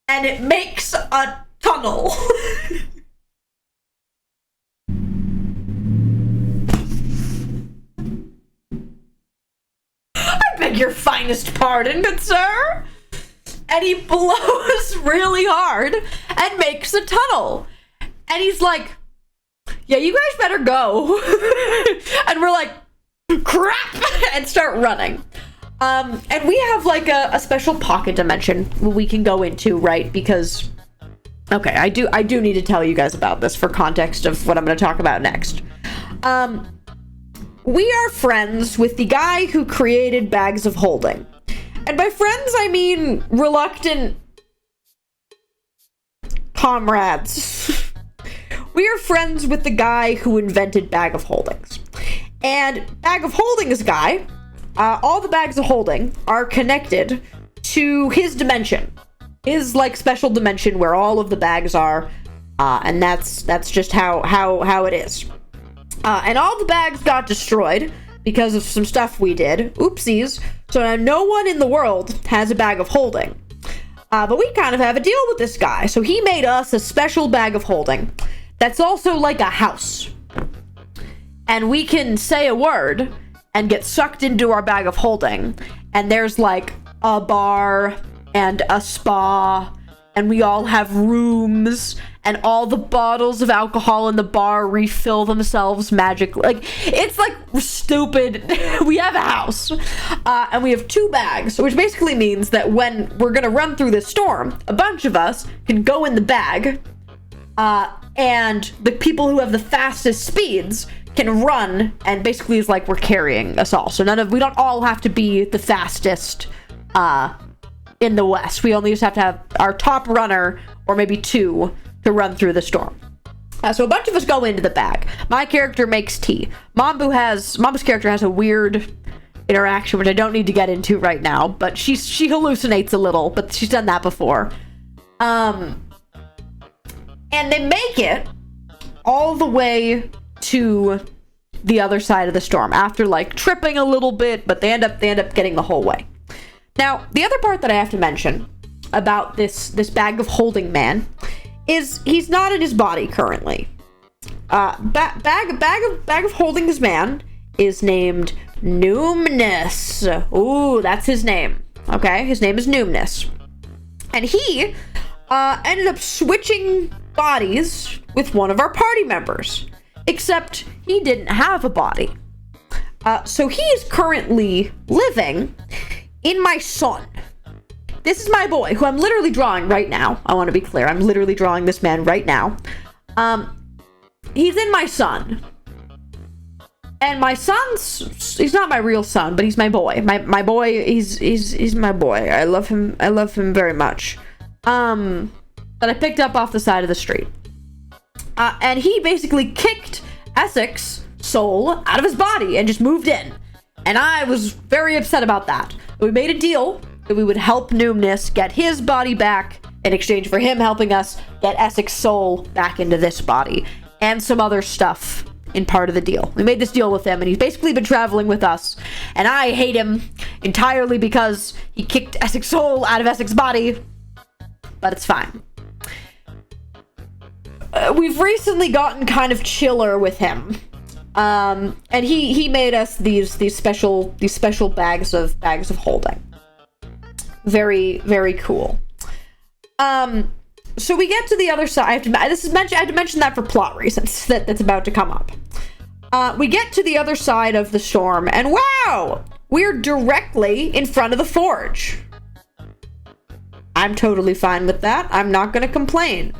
and it makes a tunnel. Beg your finest pardon, good sir. And he blows really hard and makes a tunnel. And he's like, yeah, you guys better go. And we're like, crap, and start running. And we have like a special pocket dimension we can go into, right? Because, okay, I do need to tell you guys about this for context of what I'm going to talk about next. We are friends with the guy who created Bags of Holding. And by friends, I mean reluctant comrades. We are friends with the guy who invented Bag of Holdings. And Bag of Holdings guy, all the Bags of Holding are connected to his dimension. His, like, special dimension where all of the bags are. And that's just how it is. And all the bags got destroyed because of some stuff we did. Oopsies. So now no one in the world has a Bag of Holding. But we kind of have a deal with this guy. So he made us a special Bag of Holding that's also like a house. And we can say a word and get sucked into our Bag of Holding. And there's like a bar and a spa. And we all have rooms. And all the bottles of alcohol in the bar refill themselves magically. Like, it's like stupid. We have a house. And we have 2 bags. Which basically means that when we're going to run through this storm, a bunch of us can go in the bag. And the people who have the fastest speeds can run. And basically it's like we're carrying us all. So we don't all have to be the fastest in the West. We only just have to have our top runner or maybe 2 to run through the storm. So a bunch of us go into the bag. My character makes tea. Mambu's character has a weird interaction, which I don't need to get into right now, but she hallucinates a little, but she's done that before. And they make it all the way to the other side of the storm after like tripping a little bit, but they end up getting the whole way. Now, the other part that I have to mention about this bag of holding man is he's not in his body currently. Bag of holding this man is named Numinous. Ooh, that's his name. Okay, his name is Numinous. And he ended up switching bodies with one of our party members. Except he didn't have a body. So he is currently living in my son. This is my boy, who I'm literally drawing right now. I want to be clear. I'm literally drawing this man right now. He's in my son. And my he's not my real son, but he's my boy. My boy, he's my boy. I love him very much. That I picked up off the side of the street. And he basically kicked Essex's soul out of his body and just moved in. And I was very upset about that. We made a deal that we would help Numinous get his body back in exchange for him helping us get Essex's soul back into this body. And some other stuff in part of the deal. We made this deal with him, and he's basically been traveling with us. And I hate him entirely because he kicked Essex's soul out of Essex's body. But it's fine. We've recently gotten kind of chiller with him. And he made us these special bags of holding. Very, very cool. So we get to the other side. I had to mention that for plot reasons that's about to come up. We get to the other side of the storm, and wow, we're directly in front of the forge. I'm totally fine with that. I'm not going to complain.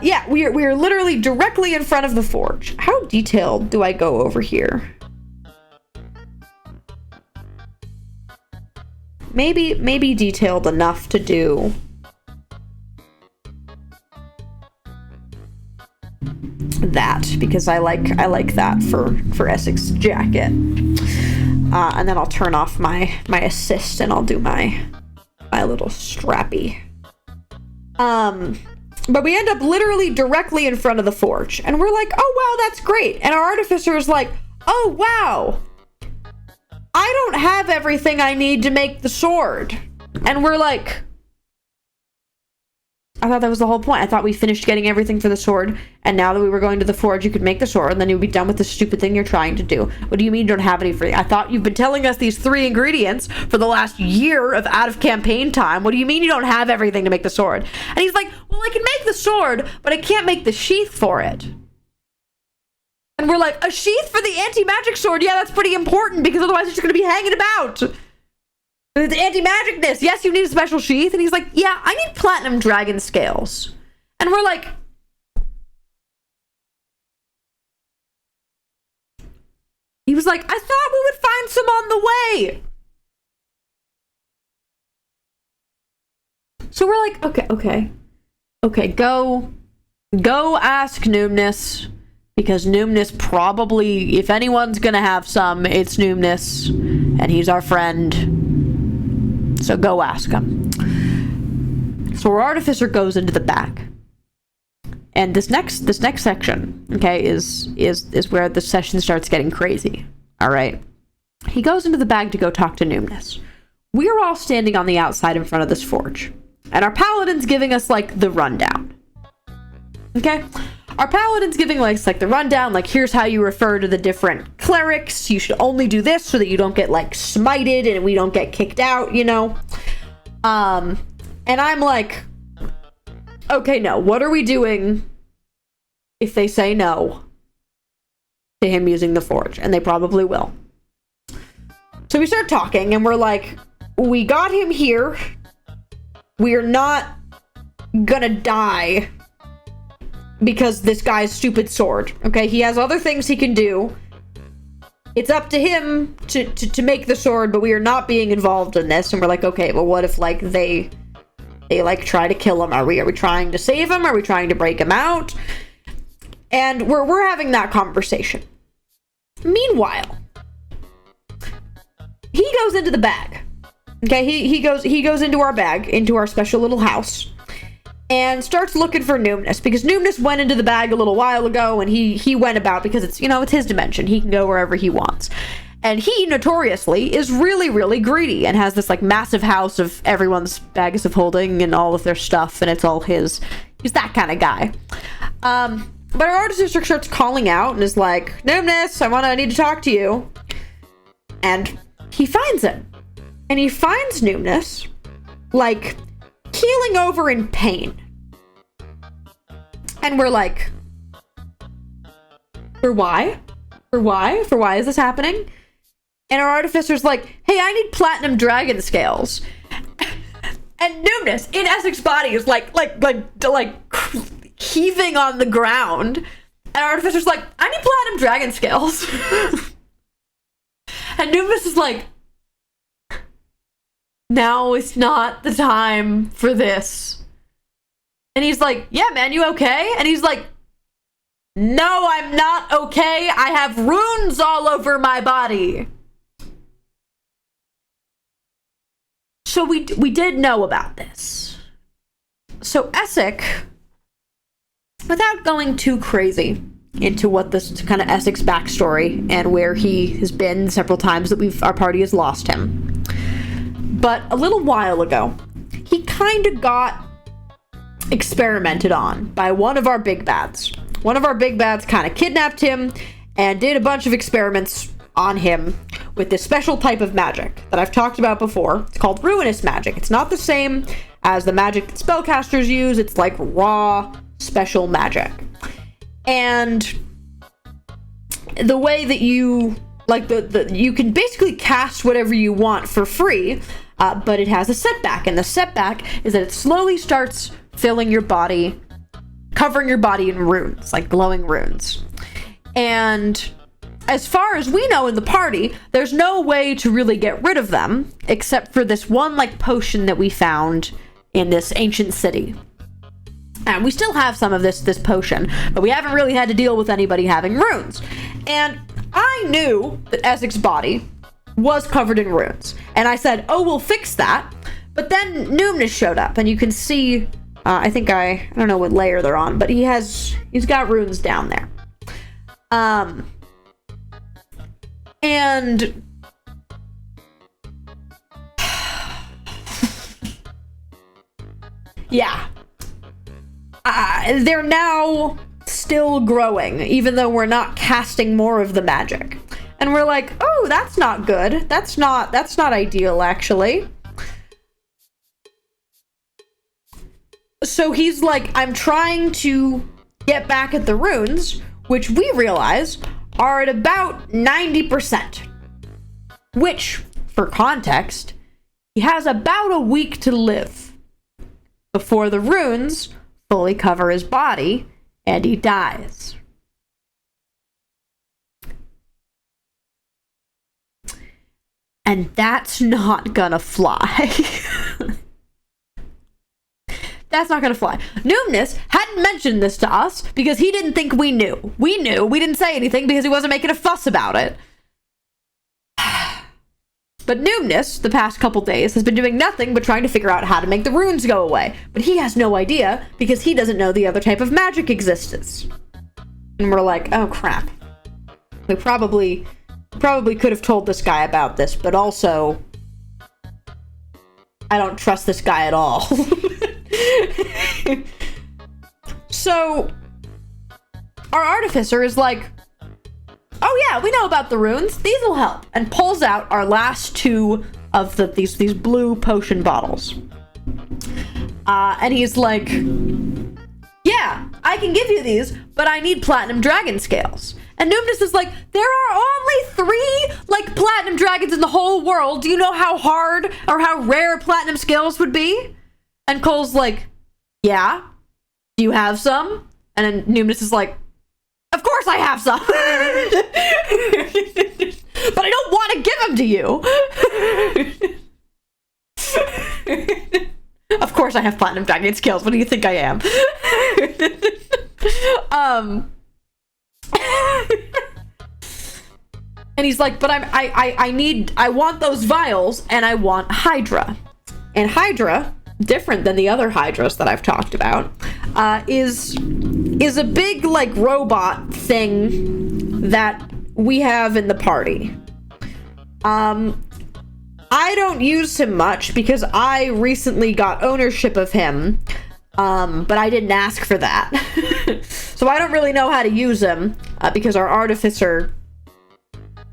Yeah, we are literally directly in front of the forge. How detailed do I go over here? Maybe detailed enough to do that, because I like that for Essex's jacket. And then I'll turn off my assist and I'll do my little strappy. But we end up literally directly in front of the forge. And we're like, oh, wow, that's great. And our artificer is like, oh, wow. I don't have everything I need to make the sword. And we're like, I thought that was the whole point. I thought we finished getting everything for the sword. And now that we were going to the forge, you could make the sword. And then you'd be done with the stupid thing you're trying to do. What do you mean you don't have anything? I thought you've been telling us these 3 ingredients for the last year of out of campaign time. What do you mean you don't have everything to make the sword? And he's like, well, I can make the sword, but I can't make the sheath for it. And we're like, a sheath for the anti-magic sword? Yeah, that's pretty important, because otherwise it's just going to be hanging about. It's anti-magicness. Yes, you need a special sheath. And he's like, yeah, I need platinum dragon scales. And we're like, he was like, I thought we would find some on the way. So we're like, okay, go ask Numinous, because Numinous probably, if anyone's gonna have some, it's Numinous, and he's our friend. So go ask him. So our artificer goes into the back, and this next section, okay, is where the session starts getting crazy. All right, he goes into the bag to go talk to Numinous. We're all standing on the outside in front of this forge, and our paladin's giving us like the rundown. Okay, our paladin's giving us like the rundown, like here's how you refer to the different clerics. You should only do this so that you don't get like smited and we don't get kicked out, you know. And I'm like, okay, no, what are we doing if they say no to him using the forge? And they probably will. So we start talking and we're like, we got him here. We're not gonna die because this guy's stupid sword. Okay, he has other things he can do. It's up to him to make the sword, but we are not being involved in this. And we're like, okay, well, what if like they like try to kill him? Are we trying to save him? Are we trying to break him out? And we're having that conversation. Meanwhile, he goes into the bag. Okay, he goes into our bag, into our special little house, and starts looking for Numinous, because Numinous went into the bag a little while ago, and he went about, because it's, you know, it's his dimension. He can go wherever he wants. And he notoriously is really, really greedy and has this like massive house of everyone's bags of holding and all of their stuff, and it's all his. He's that kind of guy. But our artist sister starts calling out and is like, Numinous, I need to talk to you. And he finds him. And he finds Numinous, like, keeling over in pain. And we're like, for why? For why? For why is this happening? And our artificer's like, hey, I need platinum dragon scales. And Numinous, in Essex's body, is like heaving on the ground. And our artificer's like, I need platinum dragon scales. And Numinous is like, now is not the time for this. And he's like, yeah, man, you okay? And he's like, no, I'm not okay. I have runes all over my body. So we did know about this. So Essex, without going too crazy into what this kind of Essex backstory and where he has been several times that our party has lost him, but a little while ago, he kind of got experimented on by one of our big bads. One of our big bads kind of kidnapped him and did a bunch of experiments on him with this special type of magic that I've talked about before. It's called ruinous magic. It's not the same as the magic that spellcasters use. It's like raw, special magic. And the way that you, like, you can basically cast whatever you want for free, but it has a setback. And the setback is that it slowly starts filling your body, covering your body in runes, like glowing runes. And as far as we know in the party, there's no way to really get rid of them, except for this one, like, potion that we found in this ancient city. And we still have some of this potion, but we haven't really had to deal with anybody having runes. And I knew that Essex's body was covered in runes. And I said, oh, we'll fix that. But then Numinous showed up, and you can see, I don't know what layer they're on, but he's got runes down there. And yeah, they're now still growing, even though we're not casting more of the magic. And we're like, oh, that's not good. That's not ideal, actually. So he's like, I'm trying to get back at the runes, which we realize are at about 90%. Which, for context, he has about a week to live before the runes fully cover his body and he dies. And that's not gonna fly. That's not gonna fly. Numinous hadn't mentioned this to us because he didn't think we knew. We knew. We didn't say anything because he wasn't making a fuss about it. But Numinous, the past couple days, has been doing nothing but trying to figure out how to make the runes go away. But he has no idea because he doesn't know the other type of magic exists. And we're like, oh crap. We probably could have told this guy about this, but also, I don't trust this guy at all. So, our artificer is like, oh yeah, we know about the runes. These will help. And pulls out our last two of these blue potion bottles. And he's like, yeah, I can give you these, but I need platinum dragon scales. And Numinous is like, there are only 3, like, platinum dragons in the whole world. Do you know how hard or how rare platinum scales would be? And Cole's like, yeah. Do you have some? And then Numinous is like, of course I have some. But I don't want to give them to you. Of course I have platinum dragon scales. What do you think I am? And he's like, but I want those vials, and I want Hydra. And Hydra, different than the other Hydras that I've talked about, is a big, like, robot thing that we have in the party. I don't use him much because I recently got ownership of him, but I didn't ask for that. So I don't really know how to use him, because our artificer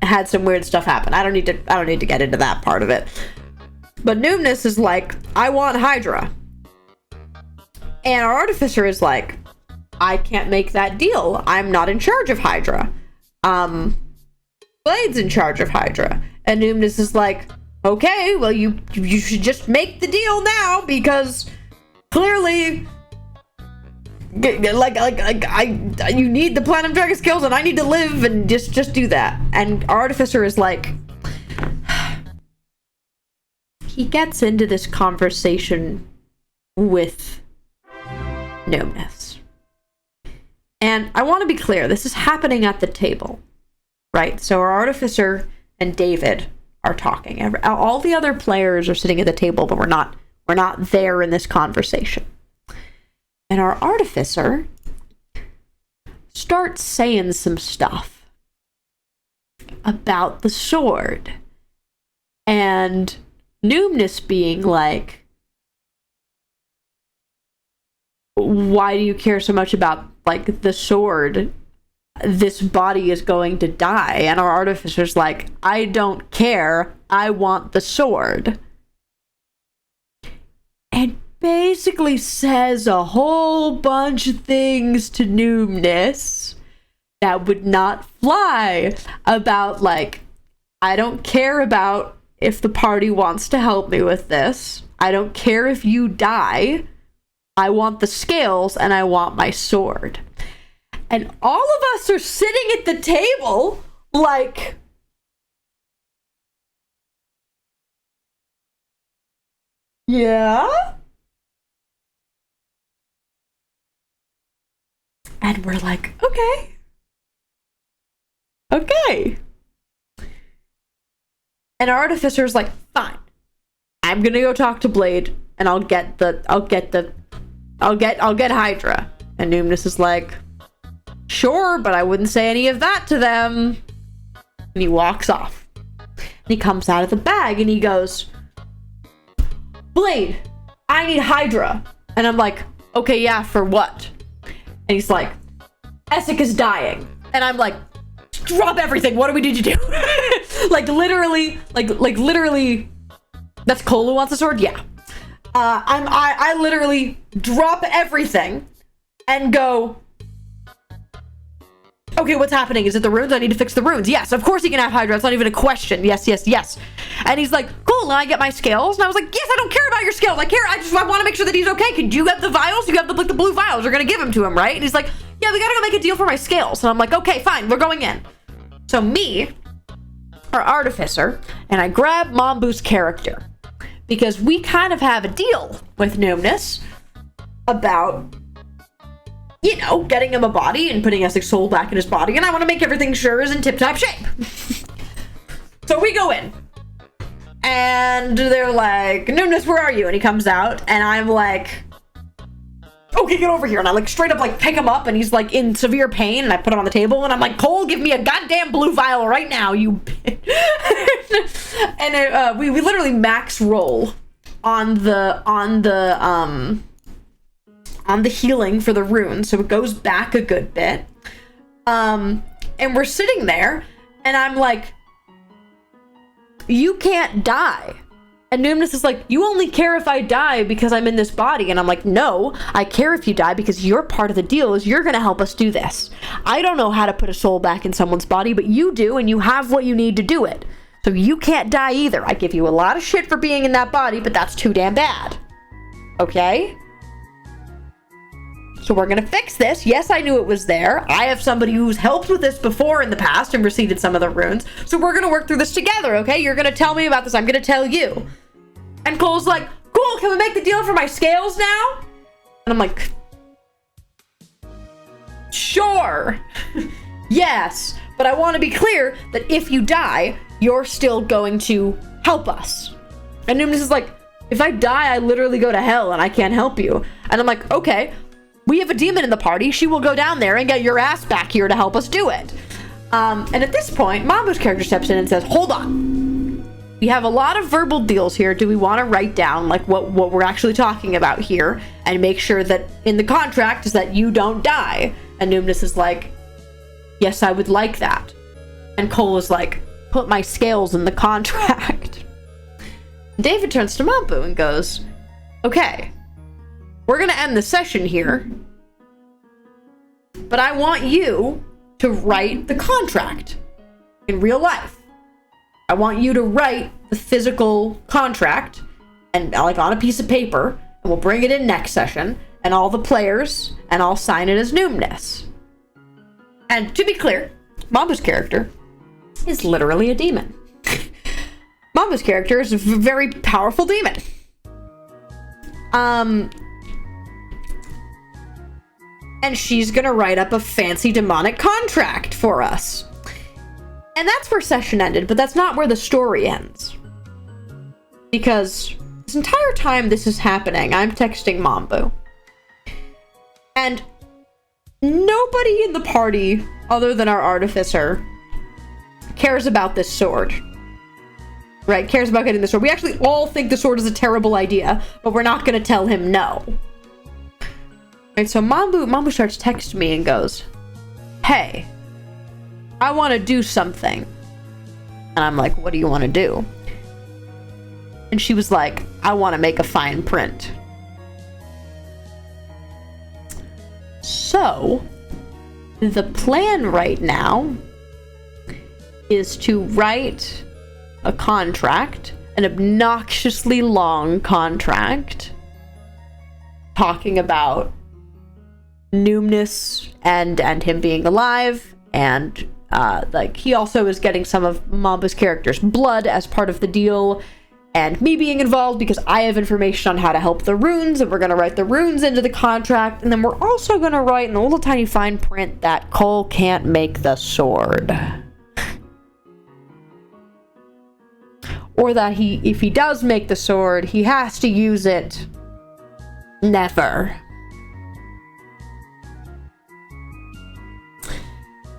had some weird stuff happen. I don't need to get into that part of it. But Numinous is like, I want Hydra. And our artificer is like, I can't make that deal. I'm not in charge of Hydra. Blade's in charge of Hydra. And Numinous is like, okay, well, you should just make the deal now, because clearly, you need the Platinum Dragon skills, and I need to live, and just do that. And our artificer is like, he gets into this conversation with Numinous. And I want to be clear, this is happening at the table, right? So our artificer and David are talking. All the other players are sitting at the table, but we're not there in this conversation. And our artificer starts saying some stuff about the sword. And Numinous being like, why do you care so much about, like, the sword? This body is going to die. And our artificer's like, I don't care. I want the sword. And basically says a whole bunch of things to Numinous that would not fly about, like, I don't care about if the party wants to help me with this. I don't care if you die. I want the scales and I want my sword. And all of us are sitting at the table like, yeah? And we're like, okay. Okay. And our artificer's like, fine. I'm gonna go talk to Blade and I'll get Hydra. And Numinous is like, sure, but I wouldn't say any of that to them. And he walks off. And he comes out of the bag and he goes, Blade, I need Hydra. And I'm like, okay, yeah, for what? And he's like, Essek is dying. And I'm like, drop everything. What do we need to do? like literally, that's Cole who wants the sword? Yeah. I literally drop everything and go, okay, what's happening? Is it the runes? I need to fix the runes. Yes, of course he can have Hydra. It's not even a question. Yes, yes, yes. And he's like, cool, and I get my scales. And I was like, yes, I don't care about your scales. I want to make sure that he's okay. Could you have the vials? You have the blue vials. You're going to give them to him, right? And he's like, yeah, we got to go make a deal for my scales. And I'm like, okay, fine. We're going in. So me, our artificer, and I grab Mambu's character. Because we kind of have a deal with Numinous about, you know, getting him a body and putting Essek's soul back in his body. And I want to make everything sure is in tip-top shape. So we go in. And they're like, Numinous, where are you? And he comes out. And I'm like, okay, get over here. And I like straight up like pick him up. And he's like in severe pain. And I put him on the table. And I'm like, Cole, give me a goddamn blue vial right now, you And we literally max roll on the healing for the rune, so it goes back a good bit. And we're sitting there, and I'm like, you can't die. And Numinous is like, you only care if I die because I'm in this body. And I'm like, no, I care if you die because you're part of the deal is you're gonna help us do this. I don't know how to put a soul back in someone's body, but you do, and you have what you need to do it. So you can't die either. I give you a lot of shit for being in that body, but that's too damn bad. Okay? So we're gonna fix this. Yes, I knew it was there. I have somebody who's helped with this before in the past and received some of the runes. So we're gonna work through this together, okay? You're gonna tell me about this. I'm gonna tell you. And Cole's like, cool, can we make the deal for my scales now? And I'm like, sure. Yes, but I want to be clear that if you die, you're still going to help us. And Numinous is like, if I die, I literally go to hell and I can't help you. And I'm like, okay, we have a demon in the party. She will go down there and get your ass back here to help us do it. And at this point, Mambu's character steps in and says, hold on. We have a lot of verbal deals here. Do we want to write down like what we're actually talking about here and make sure that in the contract is that you don't die? And Numinous is like, yes, I would like that. And Cole is like, put my scales in the contract. David turns to Mambu and goes, okay, we're gonna end the session here, but I want you to write the contract in real life. I want you to write the physical contract and like on a piece of paper, and we'll bring it in next session, and all the players, and I'll sign it as Numinous. And to be clear, Mambu's character is literally a demon. Mambu's character is a very powerful demon. And she's gonna write up a fancy demonic contract for us. And that's where session ended, but that's not where the story ends. Because this entire time this is happening, I'm texting Mambu. And nobody in the party, other than our artificer, cares about this sword. Right, cares about getting the sword. We actually all think the sword is a terrible idea, but we're not gonna tell him no. Right, so Mambu starts texting me and goes, hey, I want to do something. And I'm like, what do you want to do? And she was like, I want to make a fine print. So, the plan right now is to write a contract, an obnoxiously long contract, talking about Numinous and him being alive, and like he also is getting some of Mambu's character's blood as part of the deal, and me being involved because I have information on how to help the runes, and we're gonna write the runes into the contract, and then we're also gonna write in a little tiny fine print that Cole can't make the sword. Or that if he does make the sword, he has to use it never.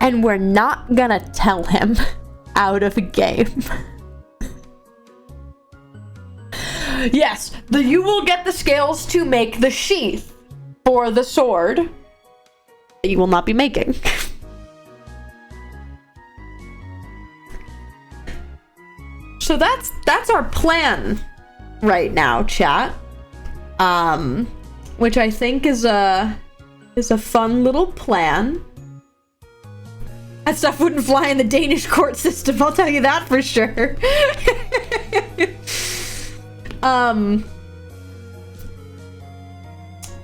And we're not gonna tell him out of a game. Yes, you will get the scales to make the sheath for the sword that you will not be making. So that's our plan right now, chat. Which I think is a fun little plan. That stuff wouldn't fly in the Danish court system, I'll tell you that for sure.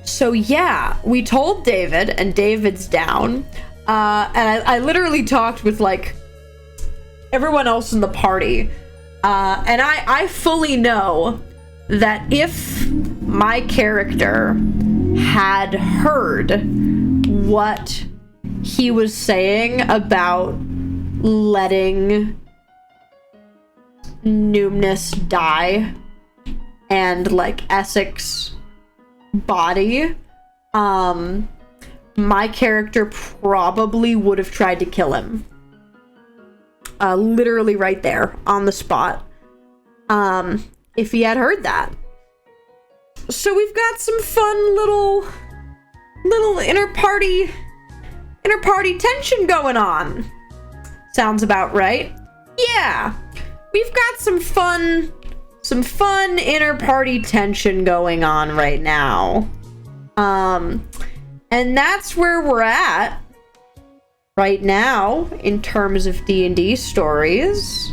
So yeah, we told David, and David's down. And I literally talked with like everyone else in the party. And I fully know that if my character had heard what he was saying about letting Numinous die and like Essex body, my character probably would have tried to kill him. Literally right there on the spot. If he had heard that. So we've got some fun little inter party tension going on. Sounds about right. Yeah. We've got some fun inter party tension going on right now. And that's where we're at right now in terms of D&D stories.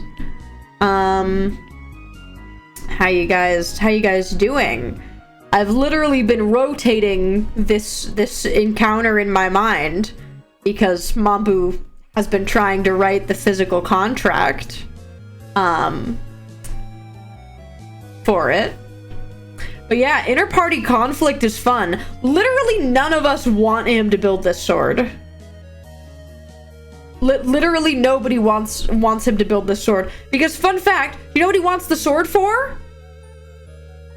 How you guys doing? I've literally been rotating this encounter in my mind because Mambu has been trying to write the physical contract for it. But yeah, inter-party conflict is fun. Literally none of us want him to build this sword. literally nobody wants him to build this sword. Because fun fact, you know what he wants the sword for?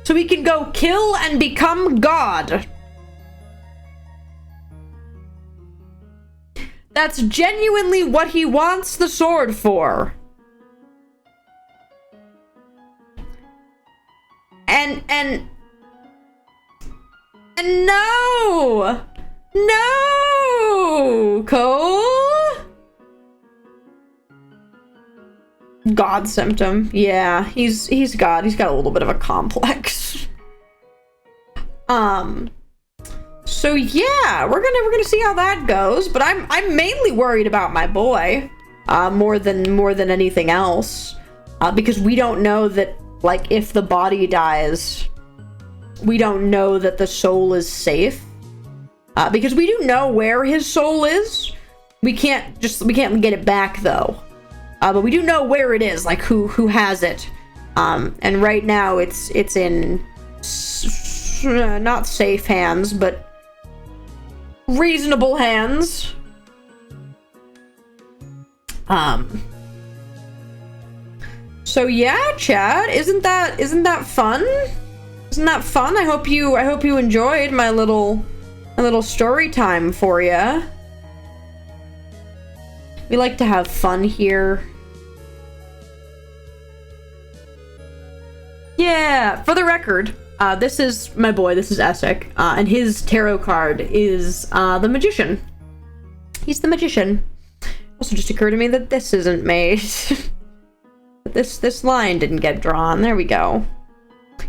So he can go kill and become God. That's genuinely what he wants the sword for. And no! No! Cole? God symptom. Yeah, he's God. He's got a little bit of a complex. So yeah, we're gonna see how that goes, but I'm mainly worried about my boy, more than anything else, because we don't know that, like, if the body dies, we don't know that the soul is safe, because we do know where his soul is. We can't get it back though, but we do know where it is, like who has it, and right now it's in not safe hands, but reasonable hands. So yeah, chat, isn't that fun? Isn't that fun? I hope you enjoyed my little story time for you. We like to have fun here. Yeah, for the record, this is my boy, this is Essek, and his tarot card is the Magician. He's the Magician. Also just occurred to me that this isn't made. this line didn't get drawn. There we go.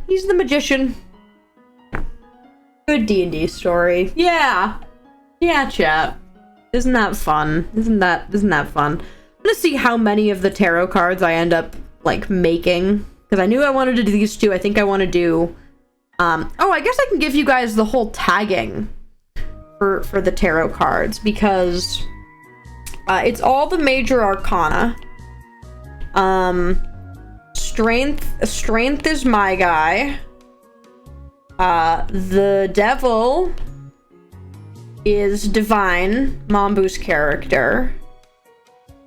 He's the Magician. Good D&D story. Yeah. Yeah, chat. Isn't that fun? Isn't that fun? I'm gonna see how many of the tarot cards I end up, like, making. Because I knew I wanted to do these two. I think I want to do... oh, I guess I can give you guys the whole tagging for the tarot cards, because it's all the major arcana. Strength is my guy. The devil is divine, Mambu's character.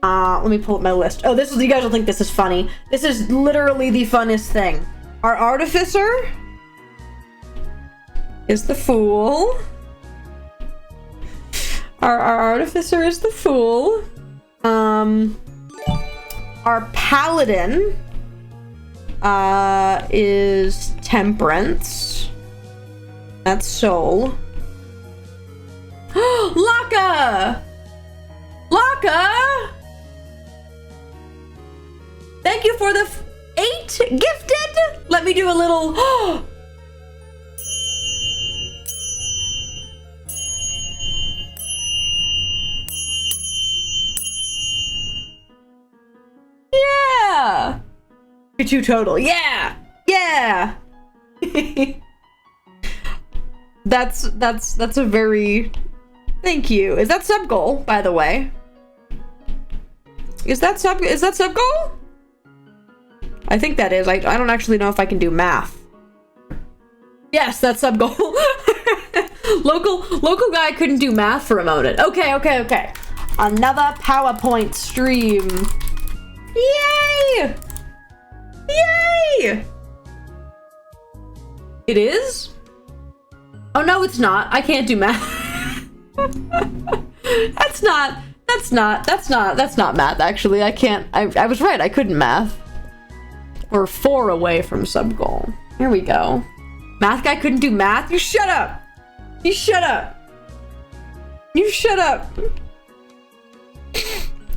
Let me pull up my list. Oh, you guys will think this is funny. This is literally the funnest thing. Our artificer is the fool. Our artificer is the fool. Our paladin is temperance. That's soul. Laka! Laka! Thank you for the 8 gifted! Let me do a little... Yeah! 2 total. Yeah! Yeah! That's a very... Thank you. Is that sub goal, by the way? Is that sub goal? I think that is. I don't actually know if I can do math. Yes, that's sub goal. Local guy couldn't do math for a moment. Okay. Another PowerPoint stream. Yay! Yay! It is? Oh no, it's not. I can't do math. That's not math, actually. I can't. I was right. I couldn't math. We're 4 away from sub goal. Here we go. Math guy couldn't do math? You shut up! You shut up! You shut up!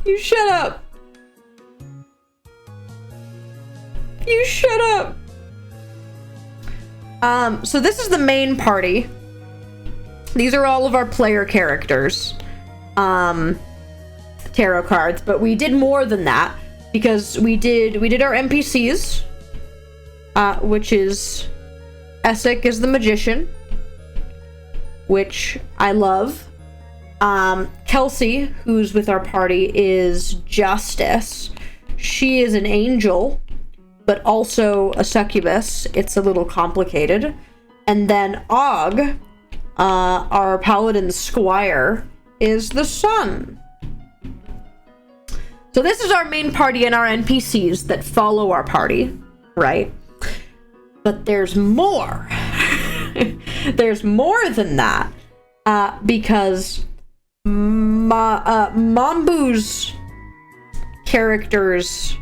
You shut up! You shut up! So this is the main party. These are all of our player characters. Tarot cards, but we did more than that. Because we did our NPCs, which is Essek is the Magician, which I love. Kelsey, who's with our party, is Justice. She is an angel, but also a succubus. It's a little complicated. And then Og, our paladin squire, is the sun. So this is our main party and our NPCs that follow our party, right? But there's more. There's more than that. Because Mambu's character's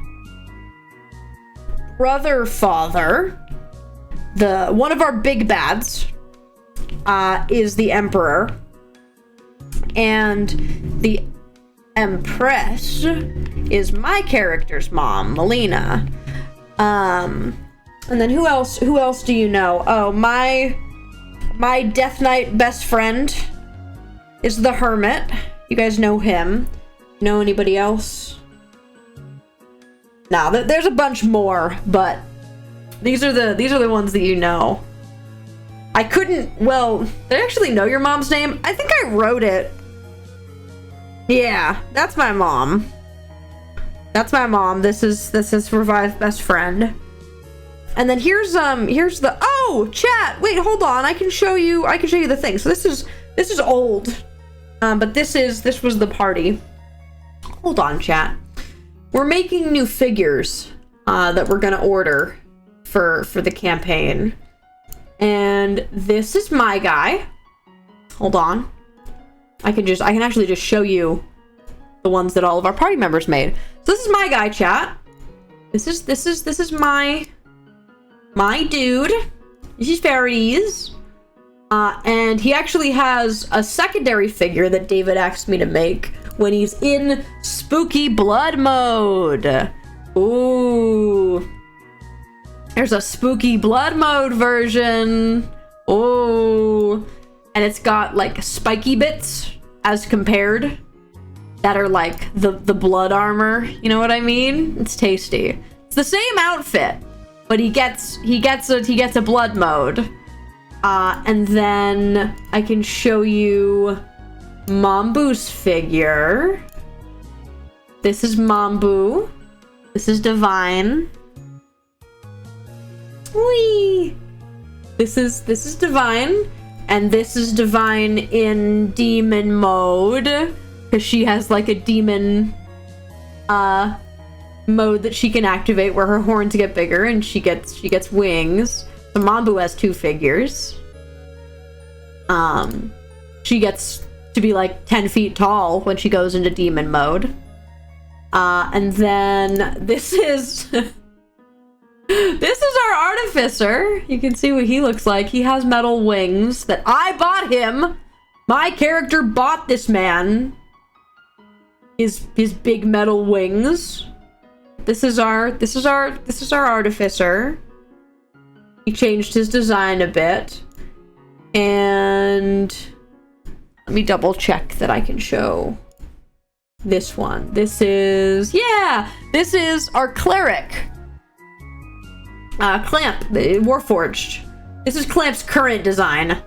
father, one of our big bads, is the Emperor, and the Empress is my character's mom, Melina. And then who else do you know? Oh, my Death Knight best friend is the Hermit. You guys know him. Know anybody else? Now, there's a bunch more, but these are the ones that you know. I couldn't, well, did I actually know your mom's name? I think I wrote it. Yeah, that's my mom. That's my mom. This is Revive best friend. And then here's the, oh, chat. Wait, hold on. I can show you the thing. So this is old. But this was the party. Hold on, chat. We're making new figures that we're gonna order for the campaign. And this is my guy. Hold on. I can actually just show you the ones that all of our party members made. So this is my guy, chat. This is my dude. This is Fairies. And he actually has a secondary figure that David asked me to make when he's in spooky blood mode. Ooh. There's a spooky blood mode version. Ooh. And it's got like spiky bits as compared that are like the blood armor. You know what I mean? It's tasty. It's the same outfit, but he gets a blood mode. And then I can show you Mambu's figure. This is Mambu. This is Divine. Whee! This is Divine, and this is Divine in demon mode, because she has like a demon mode that she can activate where her horns get bigger and she gets wings. So Mambu has two figures. She gets to be like 10 feet tall when she goes into demon mode. And then this is this is our artificer. You can see what he looks like. He has metal wings that I bought him. My character bought this man his big metal wings. This is our artificer. He changed his design a bit. And let me double check that I can show this one. This is our cleric. Clamp, Warforged. This is Clamp's current design,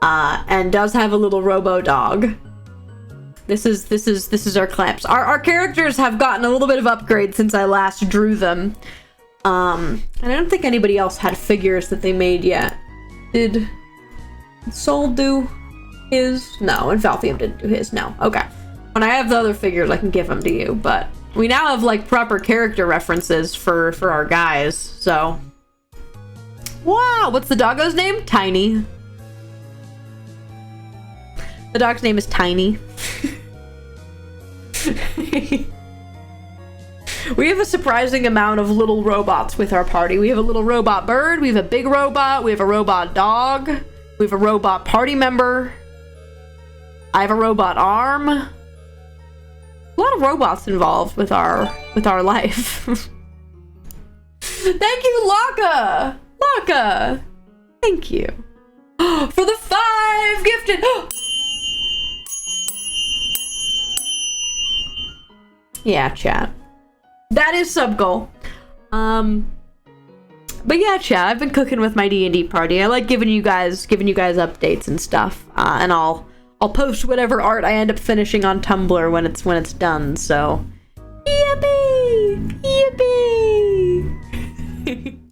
and does have a little robo dog. This is our Clamps. Our characters have gotten a little bit of upgrade since I last drew them. And I don't think anybody else had figures that they made yet. Did Soul do his? No, and Valthium didn't do his. No. Okay. When I have the other figures, I can give them to you. But we now have like proper character references for our guys. So, wow, what's the doggo's name? Tiny. The dog's name is Tiny. We have a surprising amount of little robots with our party. We have a little robot bird, we have a big robot, we have a robot dog, we have a robot party member. I have a robot arm. A lot of robots involved with our life. Thank you, Laka! Laka! Thank you. For the 5 gifted! Yeah, chat. That is sub goal. But yeah, chat, I've been cooking with my D&D party. I like giving you guys updates and stuff. And I'll post whatever art I end up finishing on Tumblr when it's done. So